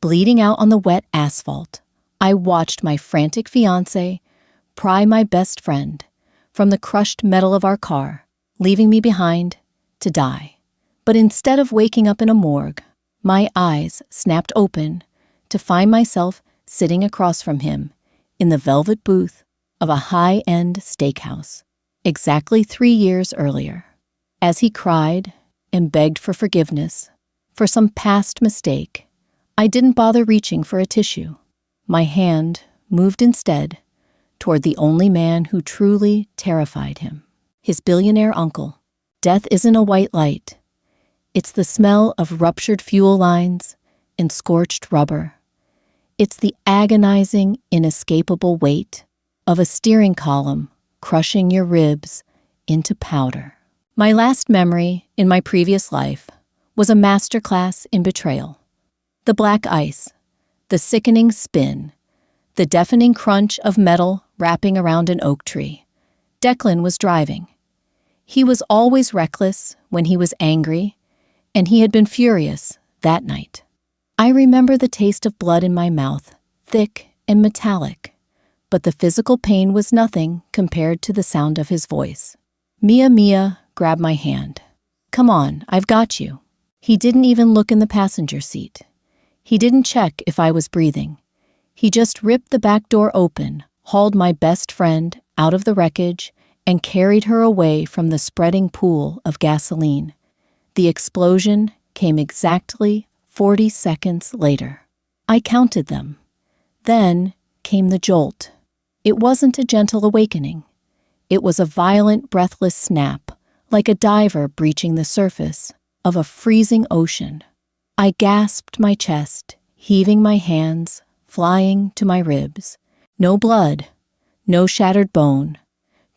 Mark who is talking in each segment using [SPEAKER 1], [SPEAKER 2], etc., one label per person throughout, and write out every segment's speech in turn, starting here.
[SPEAKER 1] Bleeding out on the wet asphalt, I watched my frantic fiancé pry my best friend from the crushed metal of our car, leaving me behind to die. But instead of waking up in a morgue, my eyes snapped open to find myself sitting across from him in the velvet booth of a high-end steakhouse, exactly 3 years earlier. As he cried and begged for forgiveness for some past mistake, I didn't bother reaching for a tissue. My hand moved instead toward the only man who truly terrified him, his billionaire uncle. Death isn't a white light. It's the smell of ruptured fuel lines and scorched rubber. It's the agonizing, inescapable weight of a steering column crushing your ribs into powder. My last memory in my previous life was a masterclass in betrayal. The black ice, the sickening spin, the deafening crunch of metal wrapping around an oak tree. Declan was driving. He was always reckless when he was angry, and he had been furious that night. I remember the taste of blood in my mouth, thick and metallic, but the physical pain was nothing compared to the sound of his voice. Mia grabbed my hand. "Come on, I've got you." He didn't even look in the passenger seat. He didn't check if I was breathing. He just ripped the back door open, hauled my best friend out of the wreckage, and carried her away from the spreading pool of gasoline. The explosion came exactly 40 seconds later. I counted them. Then came the jolt. It wasn't a gentle awakening. It was a violent, breathless snap, like a diver breaching the surface of a freezing ocean. I gasped my chest, heaving my hands, flying to my ribs. No blood, no shattered bone,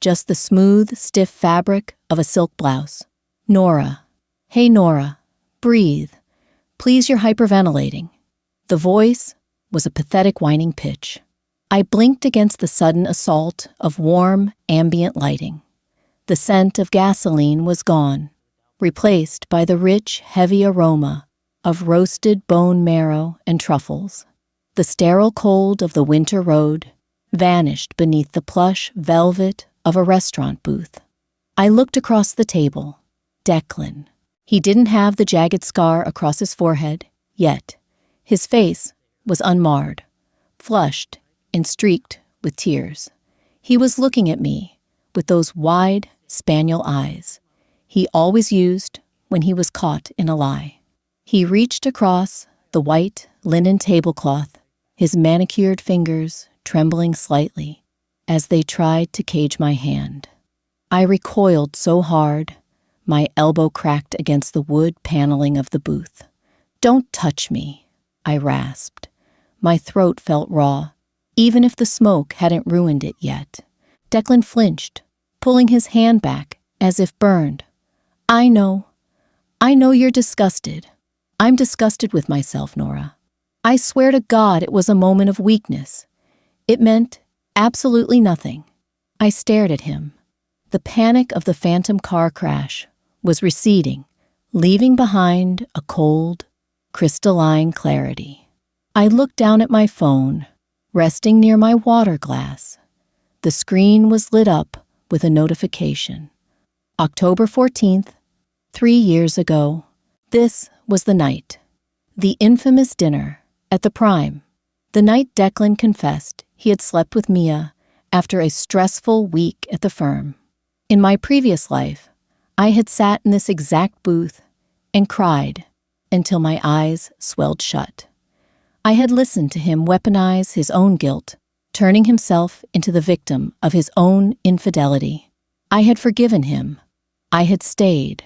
[SPEAKER 1] just the smooth, stiff fabric of a silk blouse. "Nora. Hey, Nora. Breathe. Please, you're hyperventilating." The voice was a pathetic whining pitch. I blinked against the sudden assault of warm, ambient lighting. The scent of gasoline was gone, replaced by the rich, heavy aroma of roasted bone marrow and truffles. The sterile cold of the winter road vanished beneath the plush velvet of a restaurant booth. I looked across the table. Declan. He didn't have the jagged scar across his forehead yet. His face was unmarred, flushed and streaked with tears. He was looking at me with those wide, spaniel eyes he always used when he was caught in a lie. He reached across the white linen tablecloth, his manicured fingers trembling slightly as they tried to cage my hand. I recoiled so hard, my elbow cracked against the wood paneling of the booth. "Don't touch me," I rasped. My throat felt raw, even if the smoke hadn't ruined it yet. Declan flinched, pulling his hand back as if burned. I know you're disgusted. I'm disgusted with myself, Nora. I swear to God it was a moment of weakness. It meant absolutely nothing." I stared at him. The panic of the phantom car crash was receding, leaving behind a cold, crystalline clarity. I looked down at my phone, resting near my water glass. The screen was lit up with a notification. October 14th, 3 years ago. This was the night. The infamous dinner at the Prime. The night Declan confessed he had slept with Mia after a stressful week at the firm. In my previous life, I had sat in this exact booth and cried until my eyes swelled shut. I had listened to him weaponize his own guilt, turning himself into the victim of his own infidelity. I had forgiven him. I had stayed,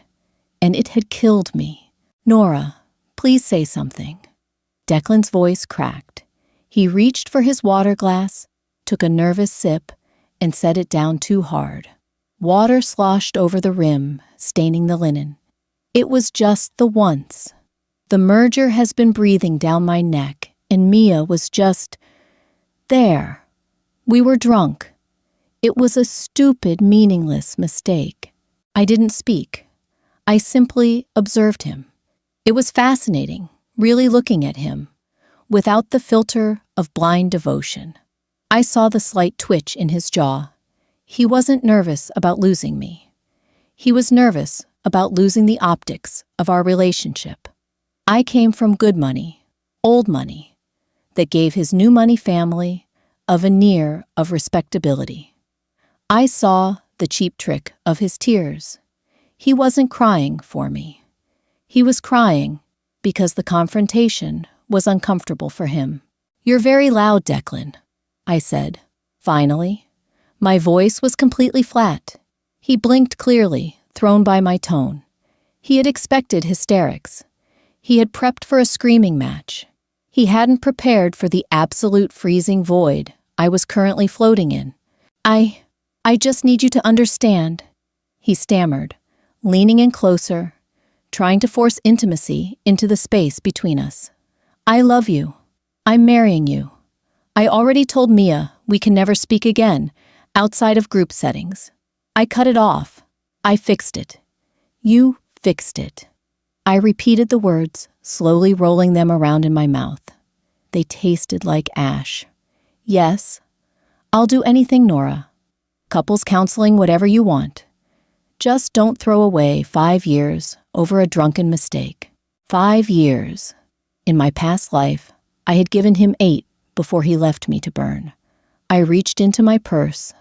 [SPEAKER 1] and it had killed me. "Nora, please say something." Declan's voice cracked. He reached for his water glass, took a nervous sip, and set it down too hard. Water sloshed over the rim, staining the linen. It was just the once. The merger has been breathing down my neck, and Mia was just there. We were drunk. It was a stupid, meaningless mistake. I didn't speak. I simply observed him. It was fascinating, really looking at him, without the filter of blind devotion. I saw the slight twitch in his jaw. He wasn't nervous about losing me. He was nervous about losing the optics of our relationship. I came from good money, old money, that gave his new money family a veneer of respectability. I saw the cheap trick of his tears. He wasn't crying for me. He was crying because the confrontation was uncomfortable for him. "You're very loud, Declan," I said. Finally, my voice was completely flat. He blinked clearly, thrown by my tone. He had expected hysterics. He had prepped for a screaming match. He hadn't prepared for the absolute freezing void I was currently floating in. I just need you to understand," he stammered, leaning in closer, trying to force intimacy into the space between us. "I love you. I'm marrying you. I already told Mia we can never speak again outside of group settings. I cut it off. I fixed it. You fixed it." I repeated the words, slowly rolling them around in my mouth. They tasted like ash. "Yes, I'll do anything, Nora. Couples counseling, whatever you want. Just don't throw away 5 years over a drunken mistake." 5 years. In my past life, I had given him 8 before he left me to burn. I reached into my purse.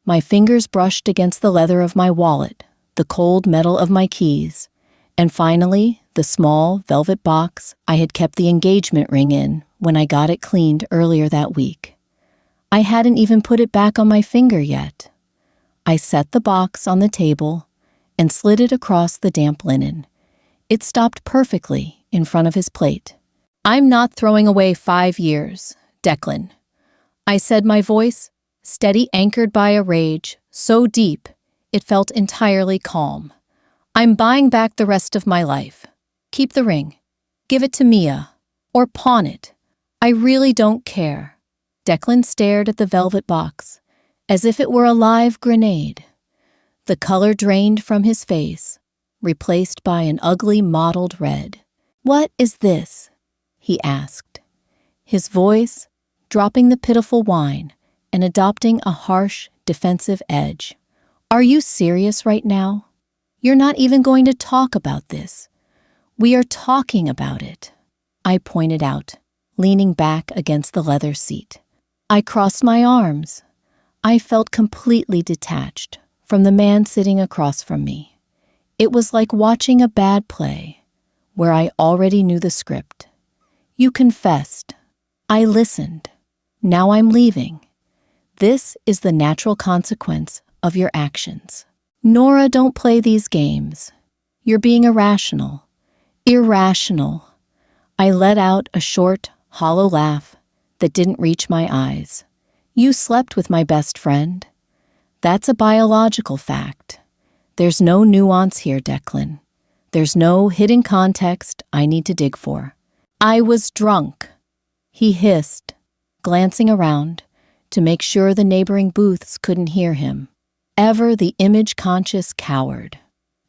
[SPEAKER 1] My fingers brushed against the leather of my wallet, the cold metal of my keys, and finally, the small velvet box I had kept the engagement ring in when I got it cleaned earlier that week. I hadn't even put it back on my finger yet. I set the box on the table and slid it across the damp linen. It stopped perfectly in front of his plate. "I'm not throwing away 5 years, Declan," I said, my voice steady, anchored by a rage so deep it felt entirely calm. "I'm buying back the rest of my life. Keep the ring. Give it to Mia. Or pawn it. I really don't care." Declan stared at the velvet box, as if it were a live grenade. The color drained from his face, replaced by an ugly mottled red. "What is this?" he asked, his voice dropping the pitiful whine and adopting a harsh, defensive edge. "Are you serious right now? You're not even going to talk about this. We are talking about it," I pointed out, leaning back against the leather seat. I crossed my arms. I felt completely detached from the man sitting across from me. It was like watching a bad play, where I already knew the script. "You confessed. I listened. Now I'm leaving. This is the natural consequence of your actions. Nora, don't play these games. You're being irrational. Irrational." I let out a short, hollow laugh that didn't reach my eyes. "You slept with my best friend. That's a biological fact. There's no nuance here, Declan. There's no hidden context I need to dig for." "I was drunk," he hissed, glancing around to make sure the neighboring booths couldn't hear him. Ever the image-conscious coward.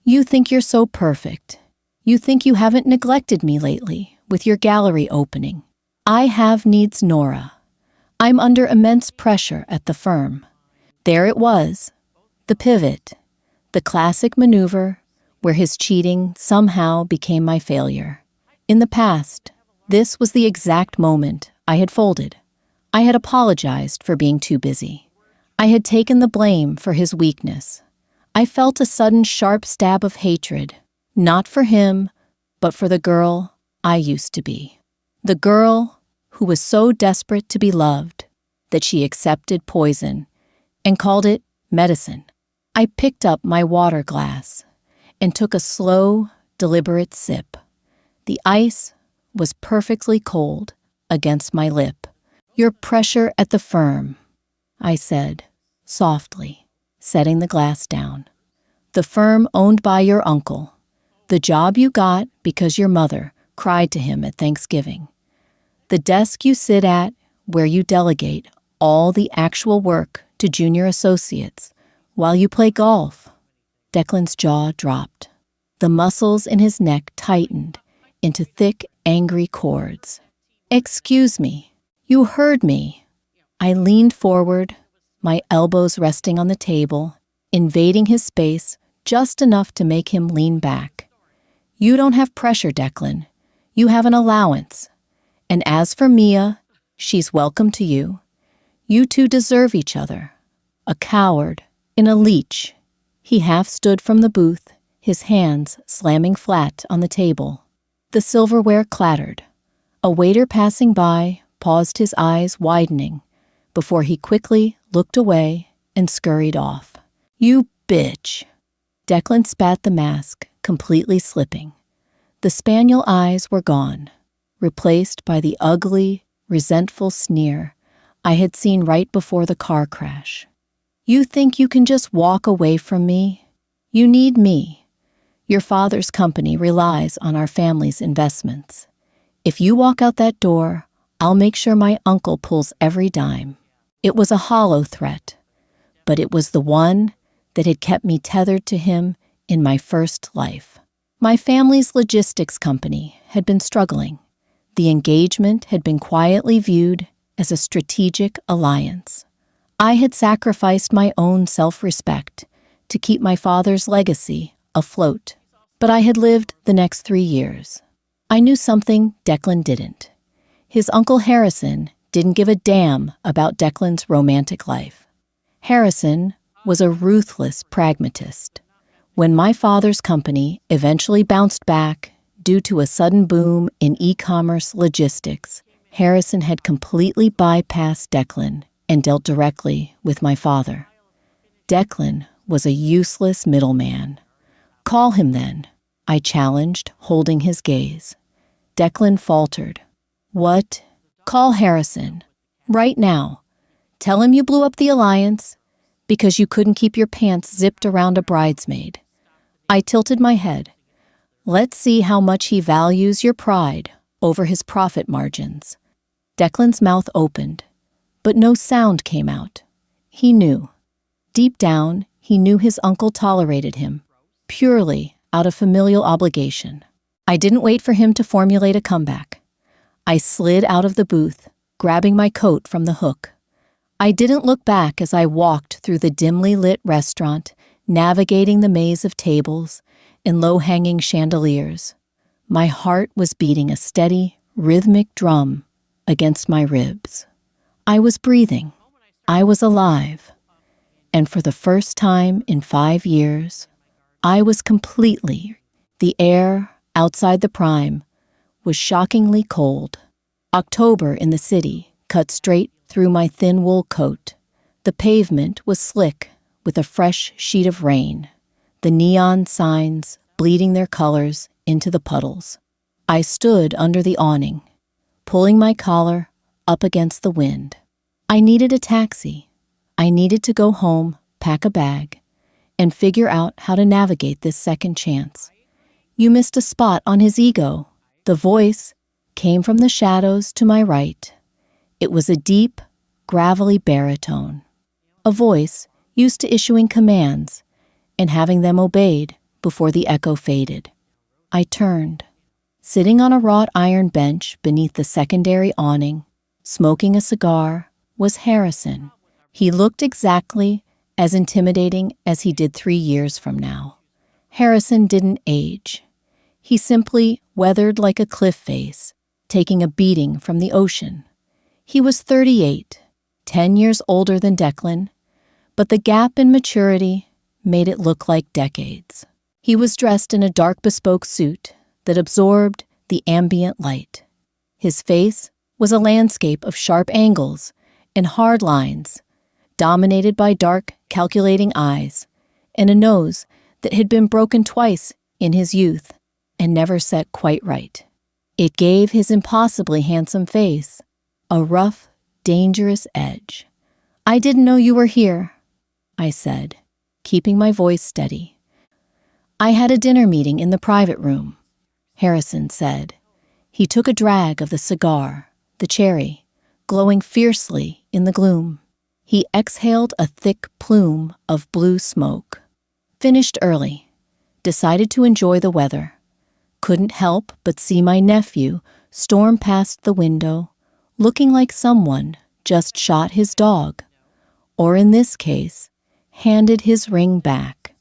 [SPEAKER 1] "You think you're so perfect. You think you haven't neglected me lately with your gallery opening. I have needs, Nora. I'm under immense pressure at the firm." There it was, the pivot, the classic maneuver where his cheating somehow became my failure. In the past, this was the exact moment I had folded. I had apologized for being too busy. I had taken the blame for his weakness. I felt a sudden sharp stab of hatred, not for him, but for the girl I used to be. The girl who was so desperate to be loved that she accepted poison and called it medicine. I picked up my water glass and took a slow, deliberate sip. The ice was perfectly cold against my lip. "Your pressure at the firm," I said, softly, setting the glass down. "The firm owned by your uncle. The job you got because your mother cried to him at Thanksgiving. The desk you sit at where you delegate all the actual work to junior associates while you play golf." Declan's jaw dropped. The muscles in his neck tightened into thick, angry cords. Excuse me. You heard me. I leaned forward, my elbows resting on the table, invading his space just enough to make him lean back. You don't have pressure, Declan. You have an allowance. And as for Mia, she's welcome to you. You two deserve each other. A coward, in a leech. He half stood from the booth, his hands slamming flat on the table. The silverware clattered. A waiter passing by paused, his eyes widening, before he quickly looked away and scurried off. You bitch. Declan spat the mask, completely slipping. The spaniel eyes were gone, replaced by the ugly, resentful sneer I had seen right before the car crash. You think you can just walk away from me? You need me. Your father's company relies on our family's investments. If you walk out that door, I'll make sure my uncle pulls every dime. It was a hollow threat, but it was the one that had kept me tethered to him in my first life. My family's logistics company had been struggling. The engagement had been quietly viewed as a strategic alliance. I had sacrificed my own self-respect to keep my father's legacy afloat, but I had lived the next 3 years. I knew something Declan didn't. His uncle Harrison didn't give a damn about Declan's romantic life. Harrison was a ruthless pragmatist. When my father's company eventually bounced back due to a sudden boom in e-commerce logistics, Harrison had completely bypassed Declan and dealt directly with my father. Declan was a useless middleman. Call him then, I challenged, holding his gaze. Declan faltered. What? Call Harrison. Right now. Tell him you blew up the alliance because you couldn't keep your pants zipped around a bridesmaid. I tilted my head. Let's see how much he values your pride over his profit margins. Declan's mouth opened, but no sound came out. He knew. Deep down, he knew his uncle tolerated him, purely out of familial obligation. I didn't wait for him to formulate a comeback. I slid out of the booth, grabbing my coat from the hook. I didn't look back as I walked through the dimly lit restaurant, navigating the maze of tables and low-hanging chandeliers. My heart was beating a steady, rhythmic drum against my ribs. I was breathing. I was alive. And for the first time in 5 years, I was completely. The air outside the Prime was shockingly cold. October in the city cut straight through my thin wool coat. The pavement was slick with a fresh sheet of rain, the neon signs bleeding their colors into the puddles. I stood under the awning, pulling my collar up against the wind. I needed a taxi. I needed to go home, pack a bag, and figure out how to navigate this second chance. You missed a spot on his ego. The voice came from the shadows to my right. It was a deep, gravelly baritone. A voice used to issuing commands and having them obeyed before the echo faded. I turned. Sitting on a wrought iron bench beneath the secondary awning, smoking a cigar, was Harrison. He looked exactly as intimidating as he did 3 years from now. Harrison didn't age. He simply weathered like a cliff face, taking a beating from the ocean. He was 38, 10 years older than Declan, but the gap in maturity made it look like decades. He was dressed in a dark bespoke suit that absorbed the ambient light. His face was a landscape of sharp angles and hard lines, dominated by dark, calculating eyes, and a nose that had been broken twice in his youth and never set quite right. It gave his impossibly handsome face a rough, dangerous edge. "I didn't know you were here," I said, keeping my voice steady. "I had a dinner meeting in the private room," Harrison said. He took a drag of the cigar, the cherry, glowing fiercely in the gloom. He exhaled a thick plume of blue smoke. "Finished early. Decided to enjoy the weather. Couldn't help but see my nephew stormed past the window, looking like someone just shot his dog, or in this case, handed his ring back.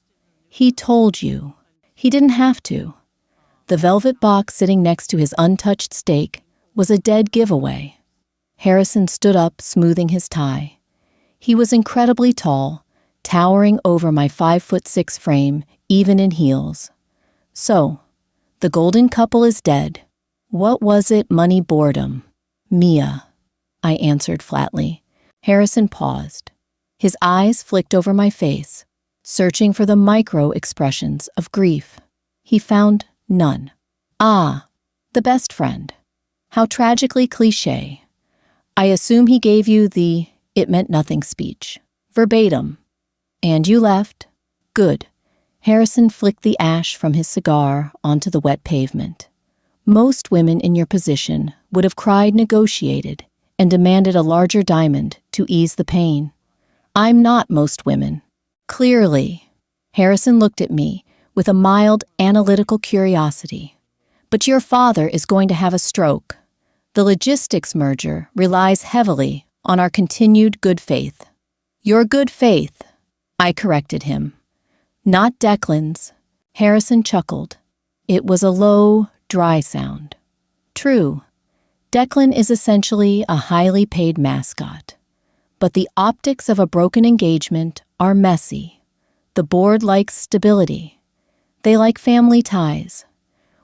[SPEAKER 1] He told you. He didn't have to. The velvet box sitting next to his untouched steak was a dead giveaway. Harrison stood up, smoothing his tie. He was incredibly tall, towering over my 5'6" frame, even in heels. So, the golden couple is dead. What was it, money, boredom? Mia, I answered flatly. Harrison paused. His eyes flicked over my face, searching for the micro-expressions of grief. He found none. Ah, the best friend. How tragically cliché. I assume he gave you the "it meant nothing" speech. Verbatim. And you left? Good. Harrison flicked the ash from his cigar onto the wet pavement. Most women in your position would have cried, negotiated, and demanded a larger diamond to ease the pain. I'm not most women. Clearly. Harrison looked at me with a mild analytical curiosity. But your father is going to have a stroke. The logistics merger relies heavily on our continued good faith. Your good faith, I corrected him. Not Declan's. Harrison chuckled. It was a low, dry sound. True. Declan is essentially a highly paid mascot. But the optics of a broken engagement are messy. The board likes stability. They like family ties.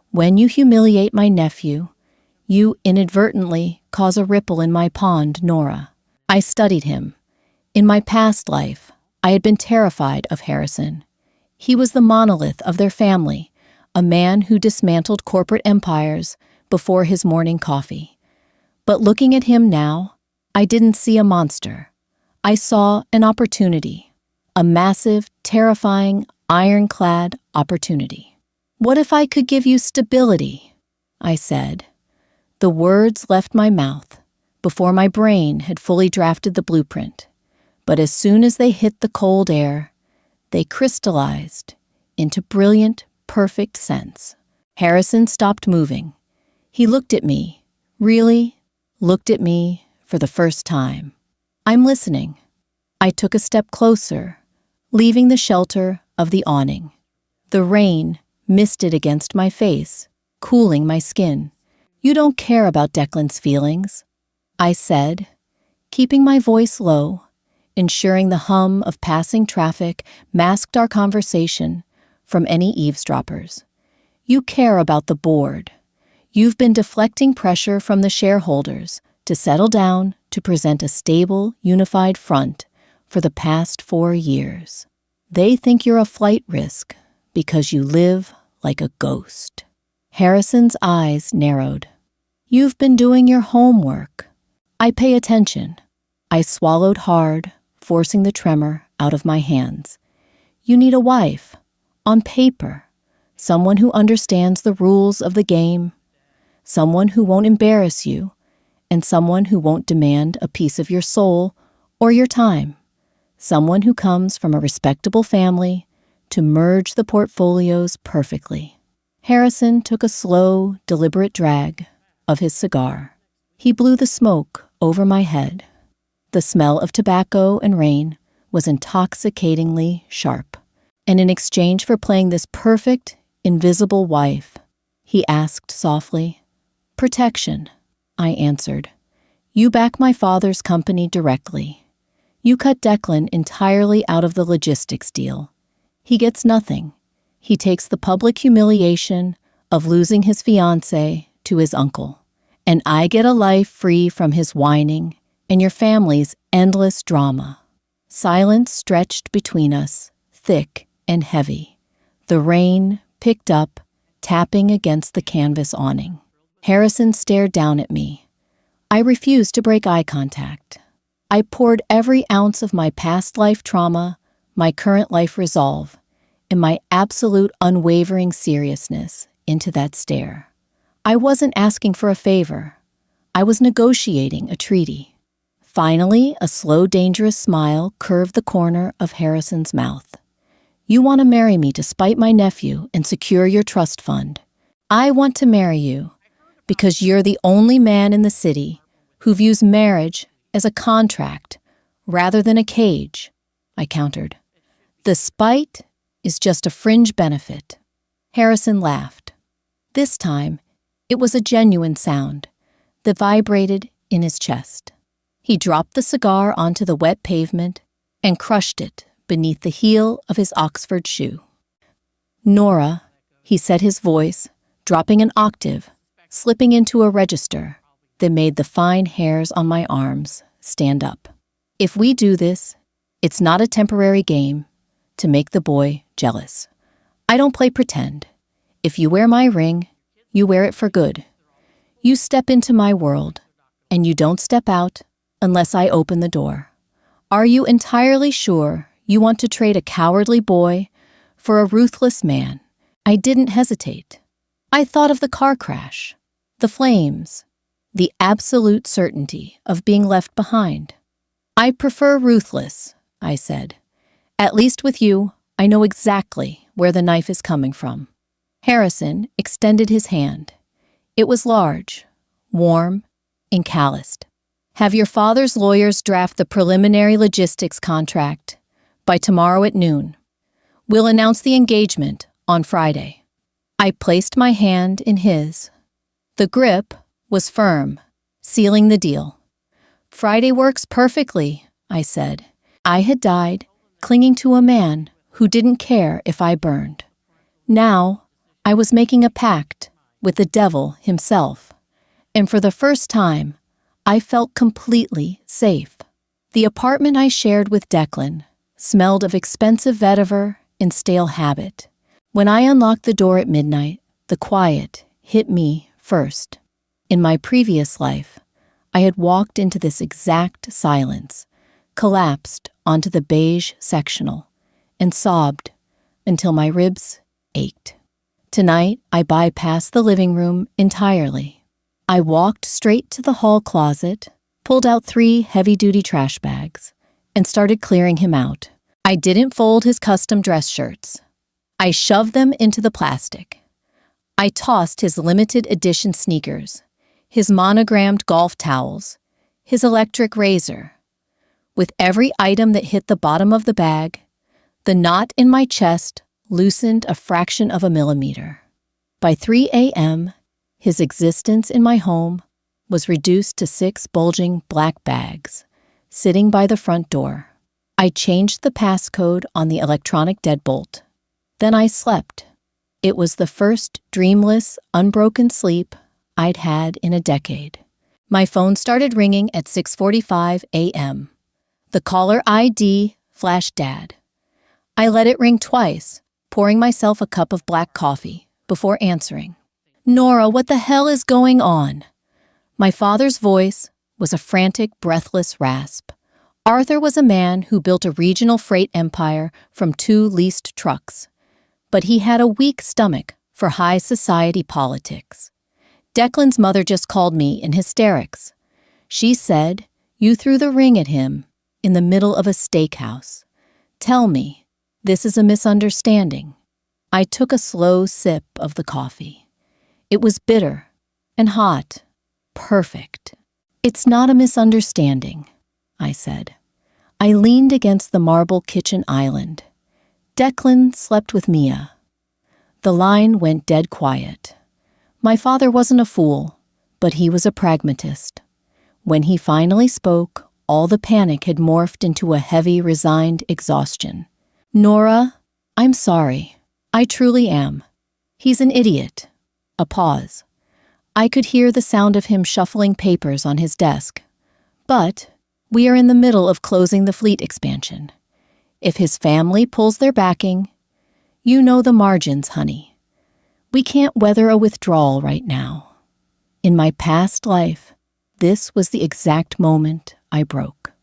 [SPEAKER 1] When you humiliate my nephew, you inadvertently cause a ripple in my pond, Nora. I studied him. In my past life, I had been terrified of Harrison. He was the monolith of their family, a man who dismantled corporate empires before his morning coffee. But looking at him now, I didn't see a monster. I saw an opportunity, a massive, terrifying, ironclad opportunity. What if I could give you stability? I said. The words left my mouth before my brain had fully drafted the blueprint. But as soon as they hit the cold air, they crystallized into brilliant, perfect sense. Harrison stopped moving. He looked at me, really looked at me for the first time. I'm listening. I took a step closer, leaving the shelter of the awning. The rain misted against my face, cooling my skin. You don't care about Declan's feelings, I said, keeping my voice low, ensuring the hum of passing traffic masked our conversation from any eavesdroppers. You care about the board. You've been deflecting pressure from the shareholders to settle down to present a stable, unified front for the past 4 years. They think you're a flight risk because you live like a ghost. Harrison's eyes narrowed. You've been doing your homework. I pay attention. I swallowed hard, forcing the tremor out of my hands. You need a wife. On paper. Someone who understands the rules of the game. Someone who won't embarrass you. And someone who won't demand a piece of your soul or your time. Someone who comes from a respectable family to merge the portfolios perfectly. Harrison took a slow, deliberate drag of his cigar. He blew the smoke over my head. The smell of tobacco and rain was intoxicatingly sharp. And in exchange for playing this perfect, invisible wife, he asked softly, protection, I answered. You back my father's company directly. You cut Declan entirely out of the logistics deal. He gets nothing. He takes the public humiliation of losing his fiancé to his uncle. And I get a life free from his whining and your family's endless drama. Silence stretched between us, thick and heavy. The rain picked up, tapping against the canvas awning. Harrison stared down at me. I refused to break eye contact. I poured every ounce of my past life trauma, my current life resolve, and my absolute unwavering seriousness into that stare. I wasn't asking for a favor. I was negotiating a treaty. Finally, a slow, dangerous smile curved the corner of Harrison's mouth. You want to marry me to spite my nephew and secure your trust fund. I want to marry you because you're the only man in the city who views marriage as a contract rather than a cage, I countered. The spite is just a fringe benefit. Harrison laughed. This time, it was a genuine sound that vibrated in his chest. He dropped the cigar onto the wet pavement and crushed it beneath the heel of his Oxford shoe. Nora, he said, his voice dropping an octave, slipping into a register that made the fine hairs on my arms stand up. If we do this, it's not a temporary game to make the boy jealous. I don't play pretend. If you wear my ring, you wear it for good. You step into my world, and you don't step out unless I open the door. Are you entirely sure you want to trade a cowardly boy for a ruthless man? I didn't hesitate. I thought of the car crash, the flames, the absolute certainty of being left behind. I prefer ruthless, I said. At least with you, I know exactly where the knife is coming from. Harrison extended his hand. It was large, warm, and calloused. Have your father's lawyers draft the preliminary logistics contract by tomorrow at noon. We'll announce the engagement on Friday. I placed my hand in his. The grip was firm, sealing the deal. Friday works perfectly, I said. I had died clinging to a man who didn't care if I burned. Now, I was making a pact with the devil himself, and for the first time, I felt completely safe. The apartment I shared with Declan smelled of expensive vetiver and stale habit. When I unlocked the door at midnight, the quiet hit me first. In my previous life, I had walked into this exact silence, collapsed onto the beige sectional, and sobbed until my ribs ached. Tonight, I bypassed the living room entirely. I walked straight to the hall closet, pulled out 3 heavy-duty trash bags, and started clearing him out. I didn't fold his custom dress shirts. I shoved them into the plastic. I tossed his limited edition sneakers, his monogrammed golf towels, his electric razor. With every item that hit the bottom of the bag, the knot in my chest loosened a fraction of a millimeter. By 3 a.m., his existence in my home was reduced to 6 bulging black bags, sitting by the front door. I changed the passcode on the electronic deadbolt. Then I slept. It was the first dreamless, unbroken sleep I'd had in a decade. My phone started ringing at 6:45 a.m. The caller ID flashed Dad. I let it ring twice, pouring myself a cup of black coffee before answering. Nora, what the hell is going on? My father's voice was a frantic, breathless rasp. Arthur was a man who built a regional freight empire from 2 leased trucks, but he had a weak stomach for high society politics. Declan's mother just called me in hysterics. She said, "You threw the ring at him in the middle of a steakhouse. Tell me, this is a misunderstanding." I took a slow sip of the coffee. It was bitter and hot. Perfect. "It's not a misunderstanding," I said. I leaned against the marble kitchen island. Declan slept with Mia. The line went dead quiet. My father wasn't a fool, but he was a pragmatist. When he finally spoke, all the panic had morphed into a heavy, resigned exhaustion. "Nora, I'm sorry. I truly am. He's an idiot." A pause. I could hear the sound of him shuffling papers on his desk. "But we are in the middle of closing the fleet expansion. If his family pulls their backing, you know the margins, honey. We can't weather a withdrawal right now." In my past life, this was the exact moment I broke.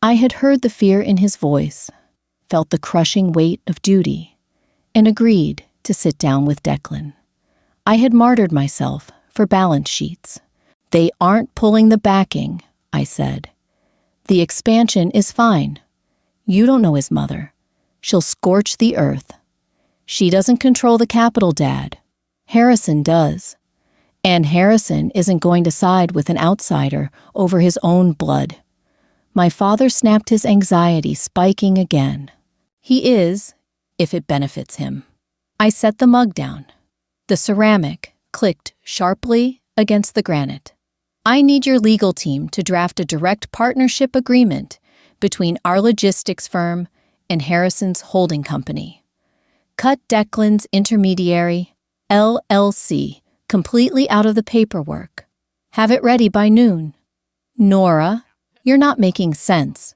[SPEAKER 1] I had heard the fear in his voice, felt the crushing weight of duty, and agreed to sit down with Declan. I had martyred myself for balance sheets. "They aren't pulling the backing," I said. "The expansion is fine. You don't know his mother. She'll scorch the earth. She doesn't control the capital, Dad. Harrison does. And Harrison isn't going to side with an outsider over his own blood. My father snapped, his anxiety spiking again. He is, if it benefits him. I set the mug down. The ceramic clicked sharply against the granite. I need your legal team to draft a direct partnership agreement between our logistics firm and Harrison's holding company. Cut Declan's intermediary, LLC, completely out of the paperwork. Have it ready by noon. Nora, you're not making sense.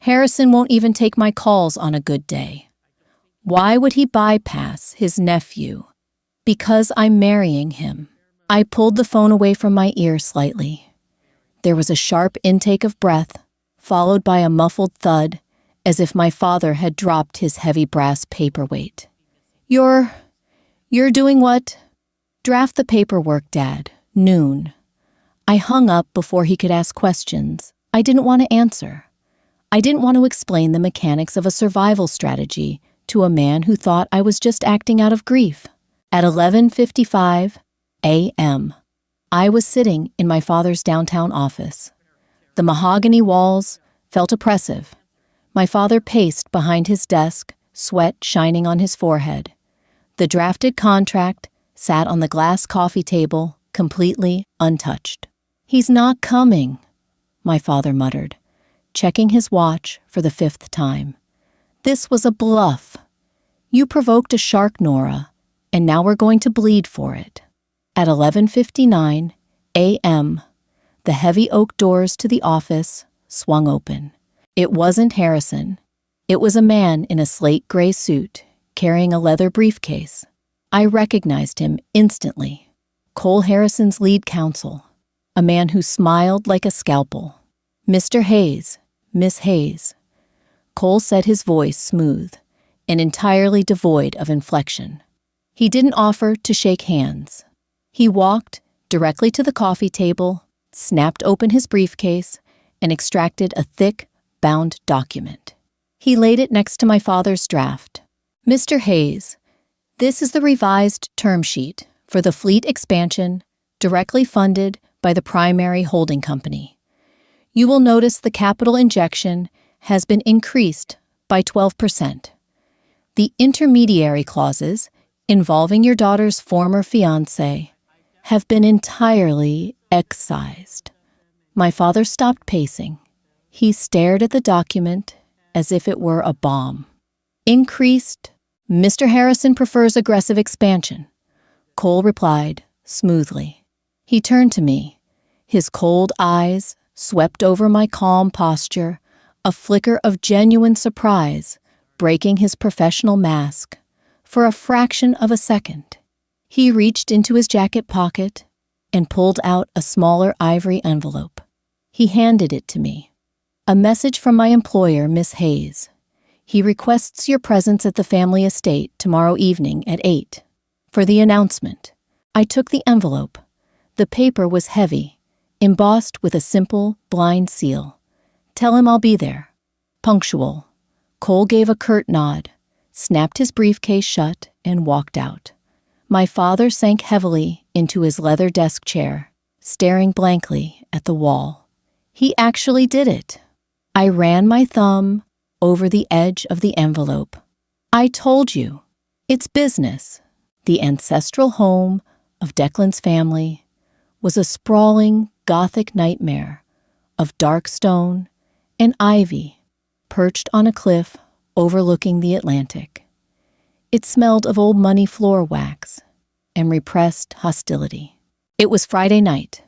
[SPEAKER 1] Harrison won't even take my calls on a good day. Why would he bypass his nephew? Because I'm marrying him. I pulled the phone away from my ear slightly. There was a sharp intake of breath, followed by a muffled thud, as if my father had dropped his heavy brass paperweight. You're doing what? Draft the paperwork, Dad. Noon. I hung up before he could ask questions. I didn't want to answer. I didn't want to explain the mechanics of a survival strategy to a man who thought I was just acting out of grief. At 11:55 a.m., I was sitting in my father's downtown office. The mahogany walls felt oppressive. My father paced behind his desk, sweat shining on his forehead. The drafted contract sat on the glass coffee table, completely untouched. He's not coming, my father muttered, checking his watch for the 5th time. This was a bluff. You provoked a shark, Nora, and now we're going to bleed for it. At 11:59 a.m., the heavy oak doors to the office swung open. It wasn't Harrison. It was a man in a slate gray suit, carrying a leather briefcase. I recognized him instantly. Cole Harrison's lead counsel, a man who smiled like a scalpel. Mr. Hayes, Miss Hayes. Cole said, his voice smooth and entirely devoid of inflection. He didn't offer to shake hands. He walked directly to the coffee table, snapped open his briefcase, and extracted a thick, bound document. He laid it next to my father's draft. Mr. Hayes, this is the revised term sheet for the fleet expansion directly funded by the primary holding company. You will notice the capital injection has been increased by 12%. The intermediary clauses involving your daughter's former fiancé have been entirely excised. My father stopped pacing. He stared at the document as if it were a bomb. Increased. Mr. Harrison prefers aggressive expansion, Cole replied smoothly. He turned to me. His cold eyes swept over my calm posture, a flicker of genuine surprise breaking his professional mask. For a fraction of a second, he reached into his jacket pocket and pulled out a smaller ivory envelope. He handed it to me. A message from my employer, Miss Hayes. He requests your presence at the family estate tomorrow evening at 8 for the announcement. I took the envelope. The paper was heavy, embossed with a simple, blind seal. Tell him I'll be there. Punctual. Cole gave a curt nod, snapped his briefcase shut, and walked out. My father sank heavily into his leather desk chair, staring blankly at the wall. He actually did it. I ran my thumb over the edge of the envelope. I told you. It's business. The ancestral home of Declan's family was a sprawling Gothic nightmare of dark stone and ivy perched on a cliff overlooking the Atlantic. It smelled of old money floor wax and repressed hostility. It was Friday night,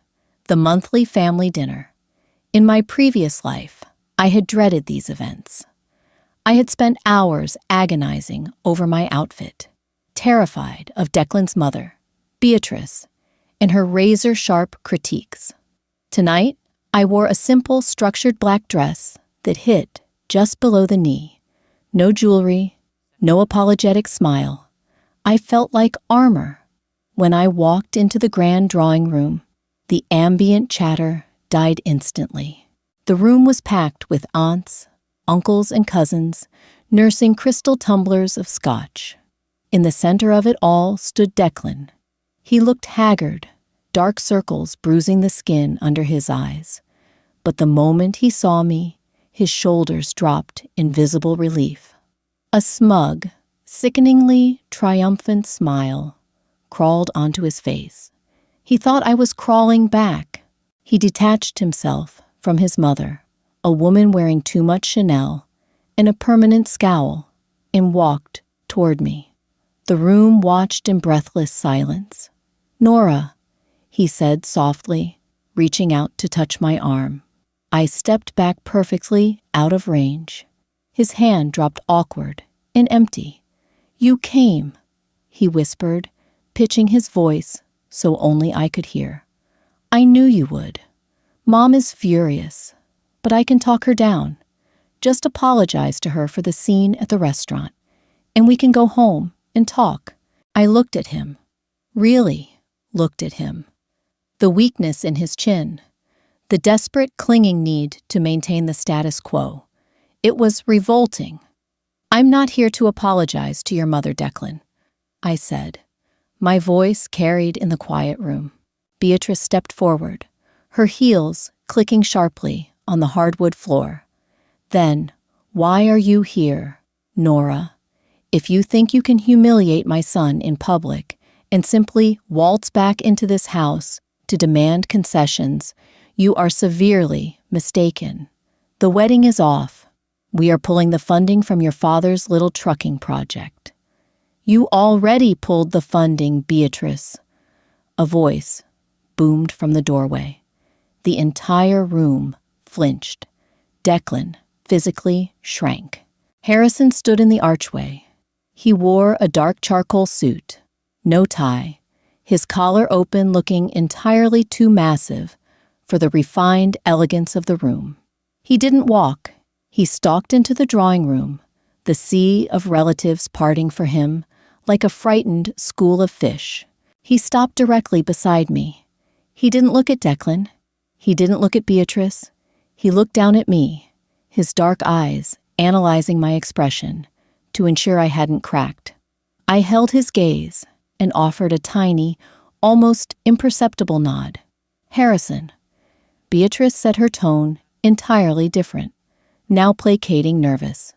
[SPEAKER 1] the monthly family dinner. In my previous life, I had dreaded these events. I had spent hours agonizing over my outfit, terrified of Declan's mother, Beatrice, and her razor-sharp critiques. Tonight, I wore a simple, structured black dress that hit just below the knee. No jewelry, no apologetic smile. I felt like armor. When I walked into the grand drawing room, the ambient chatter died instantly. The room was packed with aunts, uncles, and cousins nursing crystal tumblers of scotch. In the center of it all stood Declan. He looked haggard, dark circles bruising the skin under his eyes. But the moment he saw me, his shoulders dropped in visible relief. A smug, sickeningly triumphant smile crawled onto his face. He thought I was crawling back. He detached himself from his mother, a woman wearing too much Chanel and a permanent scowl, and walked toward me. The room watched in breathless silence. "Nora," he said softly, reaching out to touch my arm. I stepped back perfectly out of range. His hand dropped awkward and empty. "You came," he whispered, pitching his voice so only I could hear. "I knew you would. Mom is furious, but I can talk her down. Just apologize to her for the scene at the restaurant, and we can go home and talk." I looked at him, really looked at him. The weakness in his chin, the desperate clinging need to maintain the status quo. It was revolting. "I'm not here to apologize to your mother, Declan," I said. My voice carried in the quiet room. Beatrice stepped forward, her heels clicking sharply on the hardwood floor. "Then, why are you here, Nora? If you think you can humiliate my son in public and simply waltz back into this house to demand concessions, you are severely mistaken. The wedding is off. We are pulling the funding from your father's little trucking project." "You already pulled the funding, Beatrice." A voice boomed from the doorway. The entire room flinched. Declan physically shrank. Harrison stood in the archway. He wore a dark charcoal suit, no tie, his collar open, looking entirely too massive for the refined elegance of the room. He didn't walk. He stalked into the drawing room, the sea of relatives parting for him like a frightened school of fish. He stopped directly beside me. He didn't look at Declan. He didn't look at Beatrice. He looked down at me, his dark eyes analyzing my expression to ensure I hadn't cracked. I held his gaze and offered a tiny, almost imperceptible nod. "Harrison." Beatrice set her tone entirely different, now placating, nervous.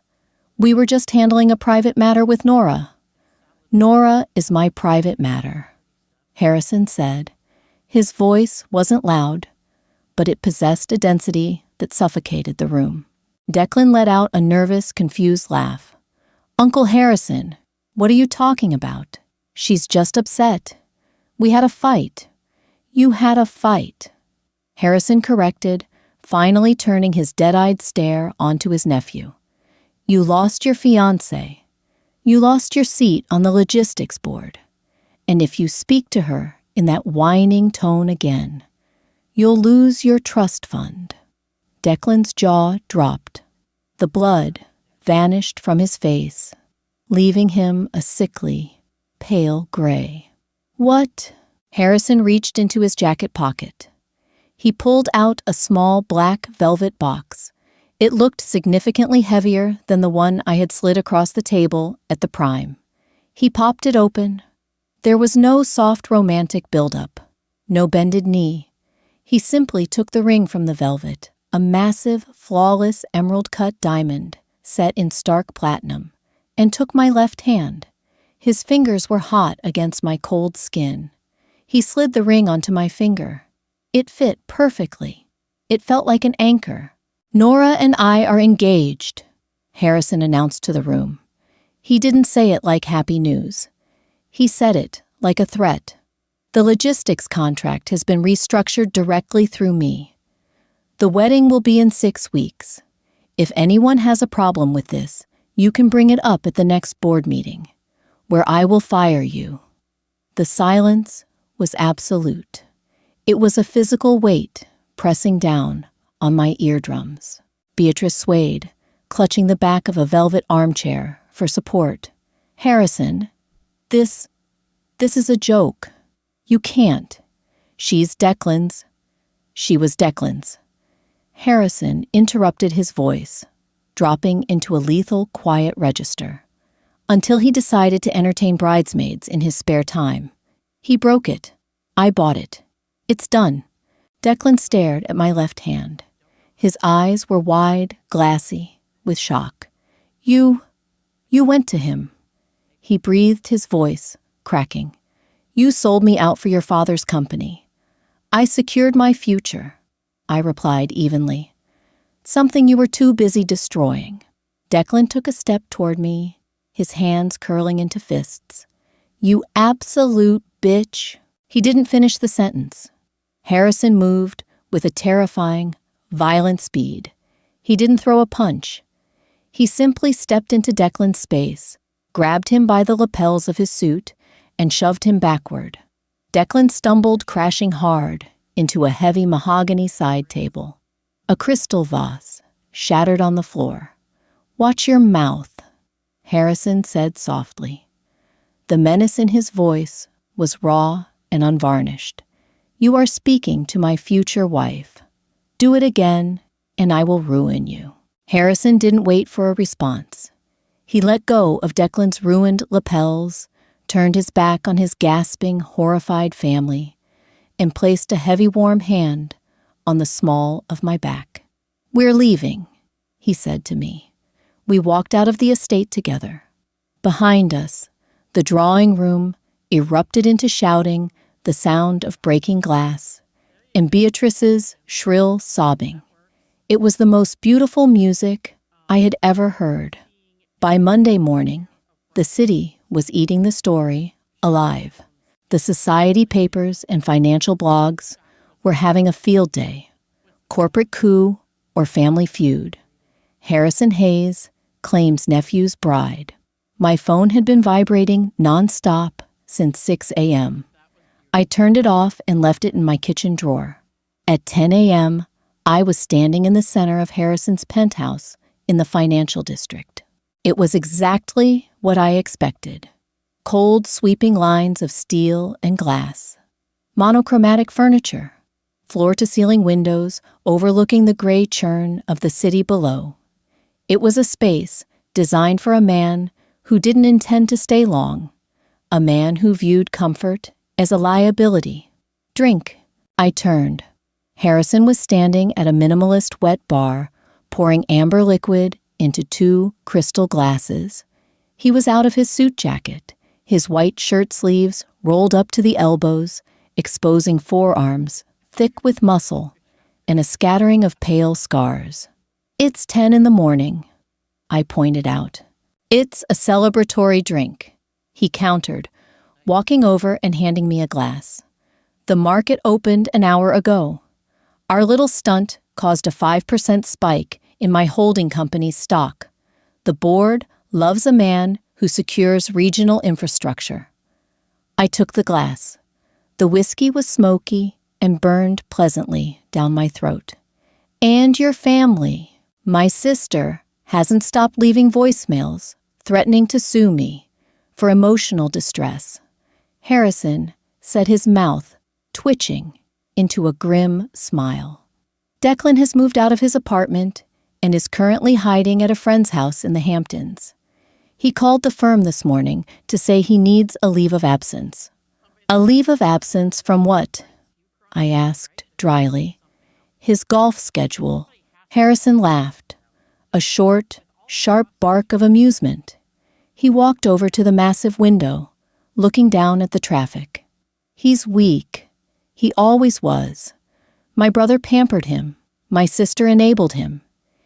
[SPEAKER 1] "We were just handling a private matter with Nora." "Nora is my private matter," Harrison said. His voice wasn't loud, but it possessed a density that suffocated the room. Declan let out a nervous, confused laugh. "Uncle Harrison, what are you talking about? She's just upset. We had a fight." "You had a fight," Harrison corrected, finally turning his dead-eyed stare onto his nephew. "You lost your fiancé. You lost your seat on the logistics board. And if you speak to her in that whining tone again, you'll lose your trust fund." Declan's jaw dropped. The blood vanished from his face, leaving him a sickly, pale gray. "What?" Harrison reached into his jacket pocket. He pulled out a small black velvet box. It looked significantly heavier than the one I had slid across the table at the Prime. He popped it open. There was no soft romantic buildup, no bended knee. He simply took the ring from the velvet, a massive, flawless emerald-cut diamond set in stark platinum, and took my left hand. His fingers were hot against my cold skin. He slid the ring onto my finger. It fit perfectly. It felt like an anchor. "Nora and I are engaged," Harrison announced to the room. He didn't say it like happy news. He said it like a threat. "The logistics contract has been restructured directly through me. The wedding will be in 6 weeks. If anyone has a problem with this, you can bring it up at the next board meeting, where I will fire you." The silence was absolute. It was a physical weight pressing down on my eardrums. Beatrice swayed, clutching the back of a velvet armchair for support. "Harrison, this is a joke. You can't. She's Declan's. She was Declan's." Harrison interrupted his voice, dropping into a lethal, quiet register, until he decided to entertain bridesmaids in his spare time. He broke it. I bought it. It's done. Declan stared at my left hand. His eyes were wide, glassy, with shock. You went to him. He breathed, his voice cracking. You sold me out for your father's company. I secured my future, I replied evenly. Something you were too busy destroying. Declan took a step toward me, his hands curling into fists. You absolute bitch. He didn't finish the sentence. Harrison moved with a terrifying, violent speed. He didn't throw a punch. He simply stepped into Declan's space, grabbed him by the lapels of his suit, and shoved him backward. Declan stumbled, crashing hard into a heavy mahogany side table. A crystal vase shattered on the floor. Watch your mouth, Harrison said softly. The menace in his voice was raw and unvarnished. You are speaking to my future wife. Do it again, and I will ruin you. Harrison didn't wait for a response. He let go of Declan's ruined lapels, turned his back on his gasping, horrified family, and placed a heavy, warm hand on the small of my back. We're leaving, he said to me. We walked out of the estate together. Behind us, the drawing room erupted into shouting, the sound of breaking glass, and Beatrice's shrill sobbing. It was the most beautiful music I had ever heard. By Monday morning, the city was eating the story alive. The society papers and financial blogs were having a field day. Corporate coup or family feud. Harrison Hayes claims nephew's bride. My phone had been vibrating nonstop since 6 a.m. I turned it off and left it in my kitchen drawer. At 10 a.m., I was standing in the center of Harrison's penthouse in the financial district. It was exactly what I expected. Cold, sweeping lines of steel and glass. Monochromatic furniture. Floor-to-ceiling windows overlooking the gray churn of the city below. It was a space designed for a man who didn't intend to stay long. A man who viewed comfort as a liability. Drink. I turned. Harrison was standing at a minimalist wet bar, pouring amber liquid into 2 crystal glasses. He was out of his suit jacket, his white shirt sleeves rolled up to the elbows, exposing forearms thick with muscle and a scattering of pale scars. It's 10 in the morning, I pointed out. It's a celebratory drink, he countered, walking over and handing me a glass. The market opened an hour ago. Our little stunt caused a 5% spike in my holding company's stock. The board loves a man who secures regional infrastructure. I took the glass. The whiskey was smoky and burned pleasantly down my throat. And your family, my sister, hasn't stopped leaving voicemails, threatening to sue me for emotional distress. Harrison set his mouth, twitching, into a grim smile. Declan has moved out of his apartment and is currently hiding at a friend's house in the Hamptons. He called the firm this morning to say he needs a leave of absence. A leave of absence from what? I asked dryly. His golf schedule. Harrison laughed. A short, sharp bark of amusement. He walked over to the massive window, looking down at the traffic. He's weak. He always was. My brother pampered him. My sister enabled him.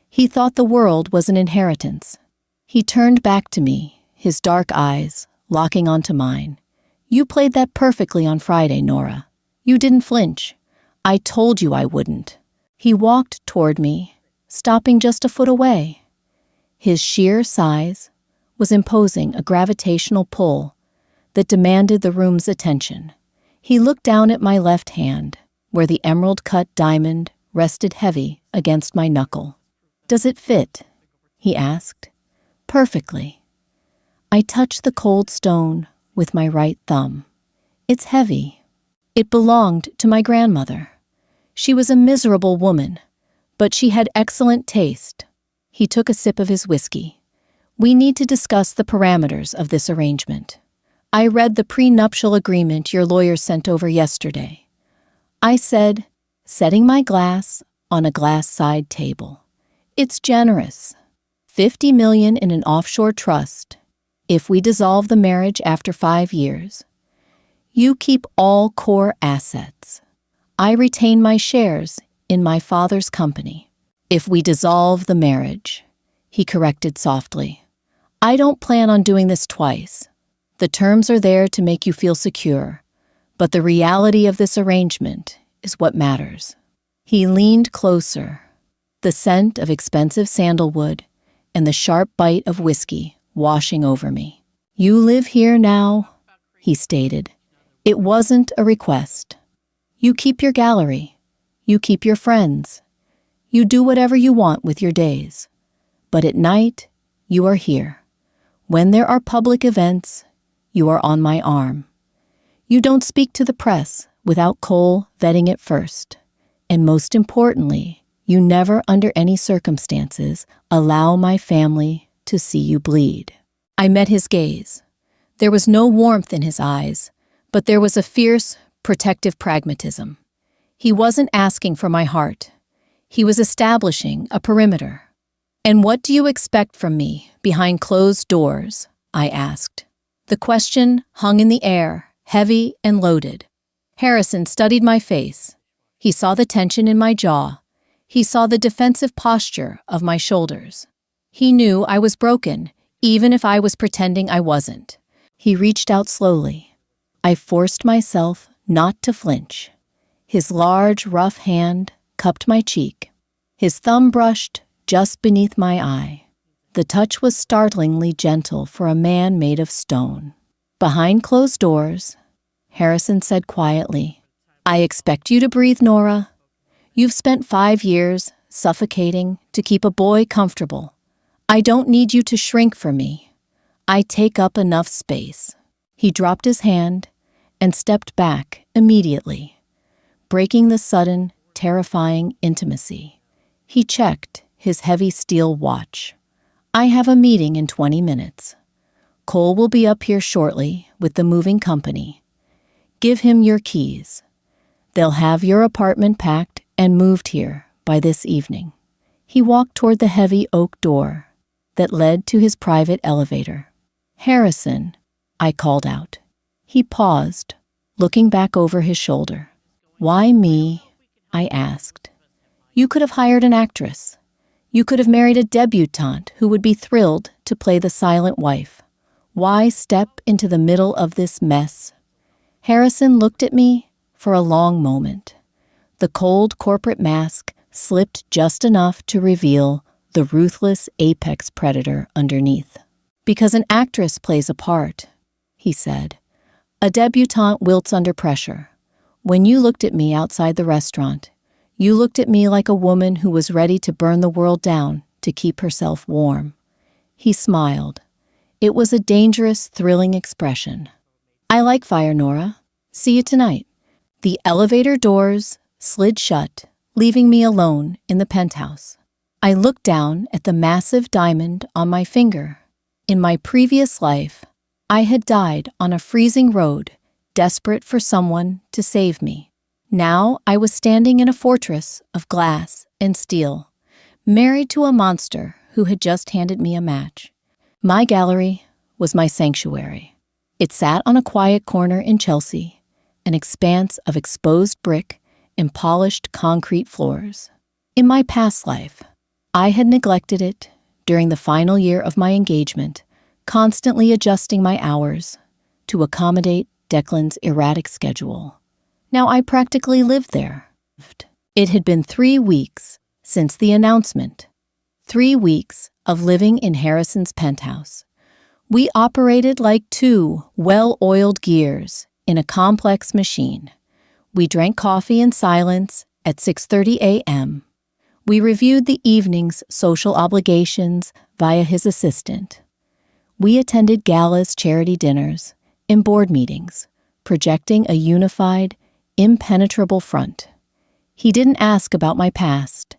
[SPEAKER 1] He thought the world was an inheritance. He turned back to me, his dark eyes locking onto mine. You played that perfectly on Friday, Nora. You didn't flinch. I told you I wouldn't. He walked toward me, stopping just a foot away. His sheer size was imposing a gravitational pull that demanded the room's attention. He looked down at my left hand, where the emerald-cut diamond rested heavy against my knuckle. Does it fit? He asked. Perfectly. I touched the cold stone with my right thumb. It's heavy. It belonged to my grandmother. She was a miserable woman, but she had excellent taste. He took a sip of his whiskey. We need to discuss the parameters of this arrangement. I read the prenuptial agreement your lawyer sent over yesterday. I said, setting my glass on a glass side table. It's generous. $50 million in an offshore trust. If we dissolve the marriage after 5 years, you keep all core assets. I retain my shares in my father's company. If we dissolve the marriage, he corrected softly. I don't plan on doing this twice. The terms are there to make you feel secure, but the reality of this arrangement is what matters. He leaned closer, the scent of expensive sandalwood and the sharp bite of whiskey washing over me. You live here now, he stated. It wasn't a request. You keep your gallery. You keep your friends. You do whatever you want with your days. But at night, you are here. When there are public events, you are on my arm. You don't speak to the press without Cole vetting it first. And most importantly, you never under any circumstances allow my family to see you bleed. I met his gaze. There was no warmth in his eyes, but there was a fierce, protective pragmatism. He wasn't asking for my heart. He was establishing a perimeter. And what do you expect from me behind closed doors? I asked. The question hung in the air, heavy and loaded. Harrison studied my face. He saw the tension in my jaw. He saw the defensive posture of my shoulders. He knew I was broken, even if I was pretending I wasn't. He reached out slowly. I forced myself not to flinch. His large, rough hand cupped my cheek. His thumb brushed just beneath my eye. The touch was startlingly gentle for a man made of stone. Behind closed doors, Harrison said quietly, I expect you to breathe, Nora. You've spent 5 years suffocating to keep a boy comfortable. I don't need you to shrink for me. I take up enough space. He dropped his hand and stepped back immediately, breaking the sudden, terrifying intimacy. He checked his heavy steel watch. I have a meeting in 20 minutes. Cole will be up here shortly with the moving company. Give him your keys. They'll have your apartment packed and moved here by this evening. He walked toward the heavy oak door that led to his private elevator. Harrison, I called out. He paused, looking back over his shoulder. Why me? I asked. You could have hired an actress. You could have married a debutante who would be thrilled to play the silent wife. Why step into the middle of this mess? Harrison looked at me for a long moment. The cold corporate mask slipped just enough to reveal the ruthless apex predator underneath. Because an actress plays a part, he said. A debutante wilts under pressure. When you looked at me outside the restaurant, you looked at me like a woman who was ready to burn the world down to keep herself warm. He smiled. It was a dangerous, thrilling expression. I like fire, Nora. See you tonight. The elevator doors slid shut, leaving me alone in the penthouse. I looked down at the massive diamond on my finger. In my previous life, I had died on a freezing road, desperate for someone to save me. Now I was standing in a fortress of glass and steel, married to a monster who had just handed me a match. My gallery was my sanctuary. It sat on a quiet corner in Chelsea, an expanse of exposed brick and polished concrete floors. In my past life, I had neglected it during the final year of my engagement, constantly adjusting my hours to accommodate Declan's erratic schedule. Now I practically lived there. It had been 3 weeks since the announcement. 3 weeks of living in Harrison's penthouse. We operated like 2 well-oiled gears in a complex machine. We drank coffee in silence at 6:30 a.m. We reviewed the evening's social obligations via his assistant. We attended galas, charity dinners, and board meetings, projecting a unified, impenetrable front. He didn't ask about my past,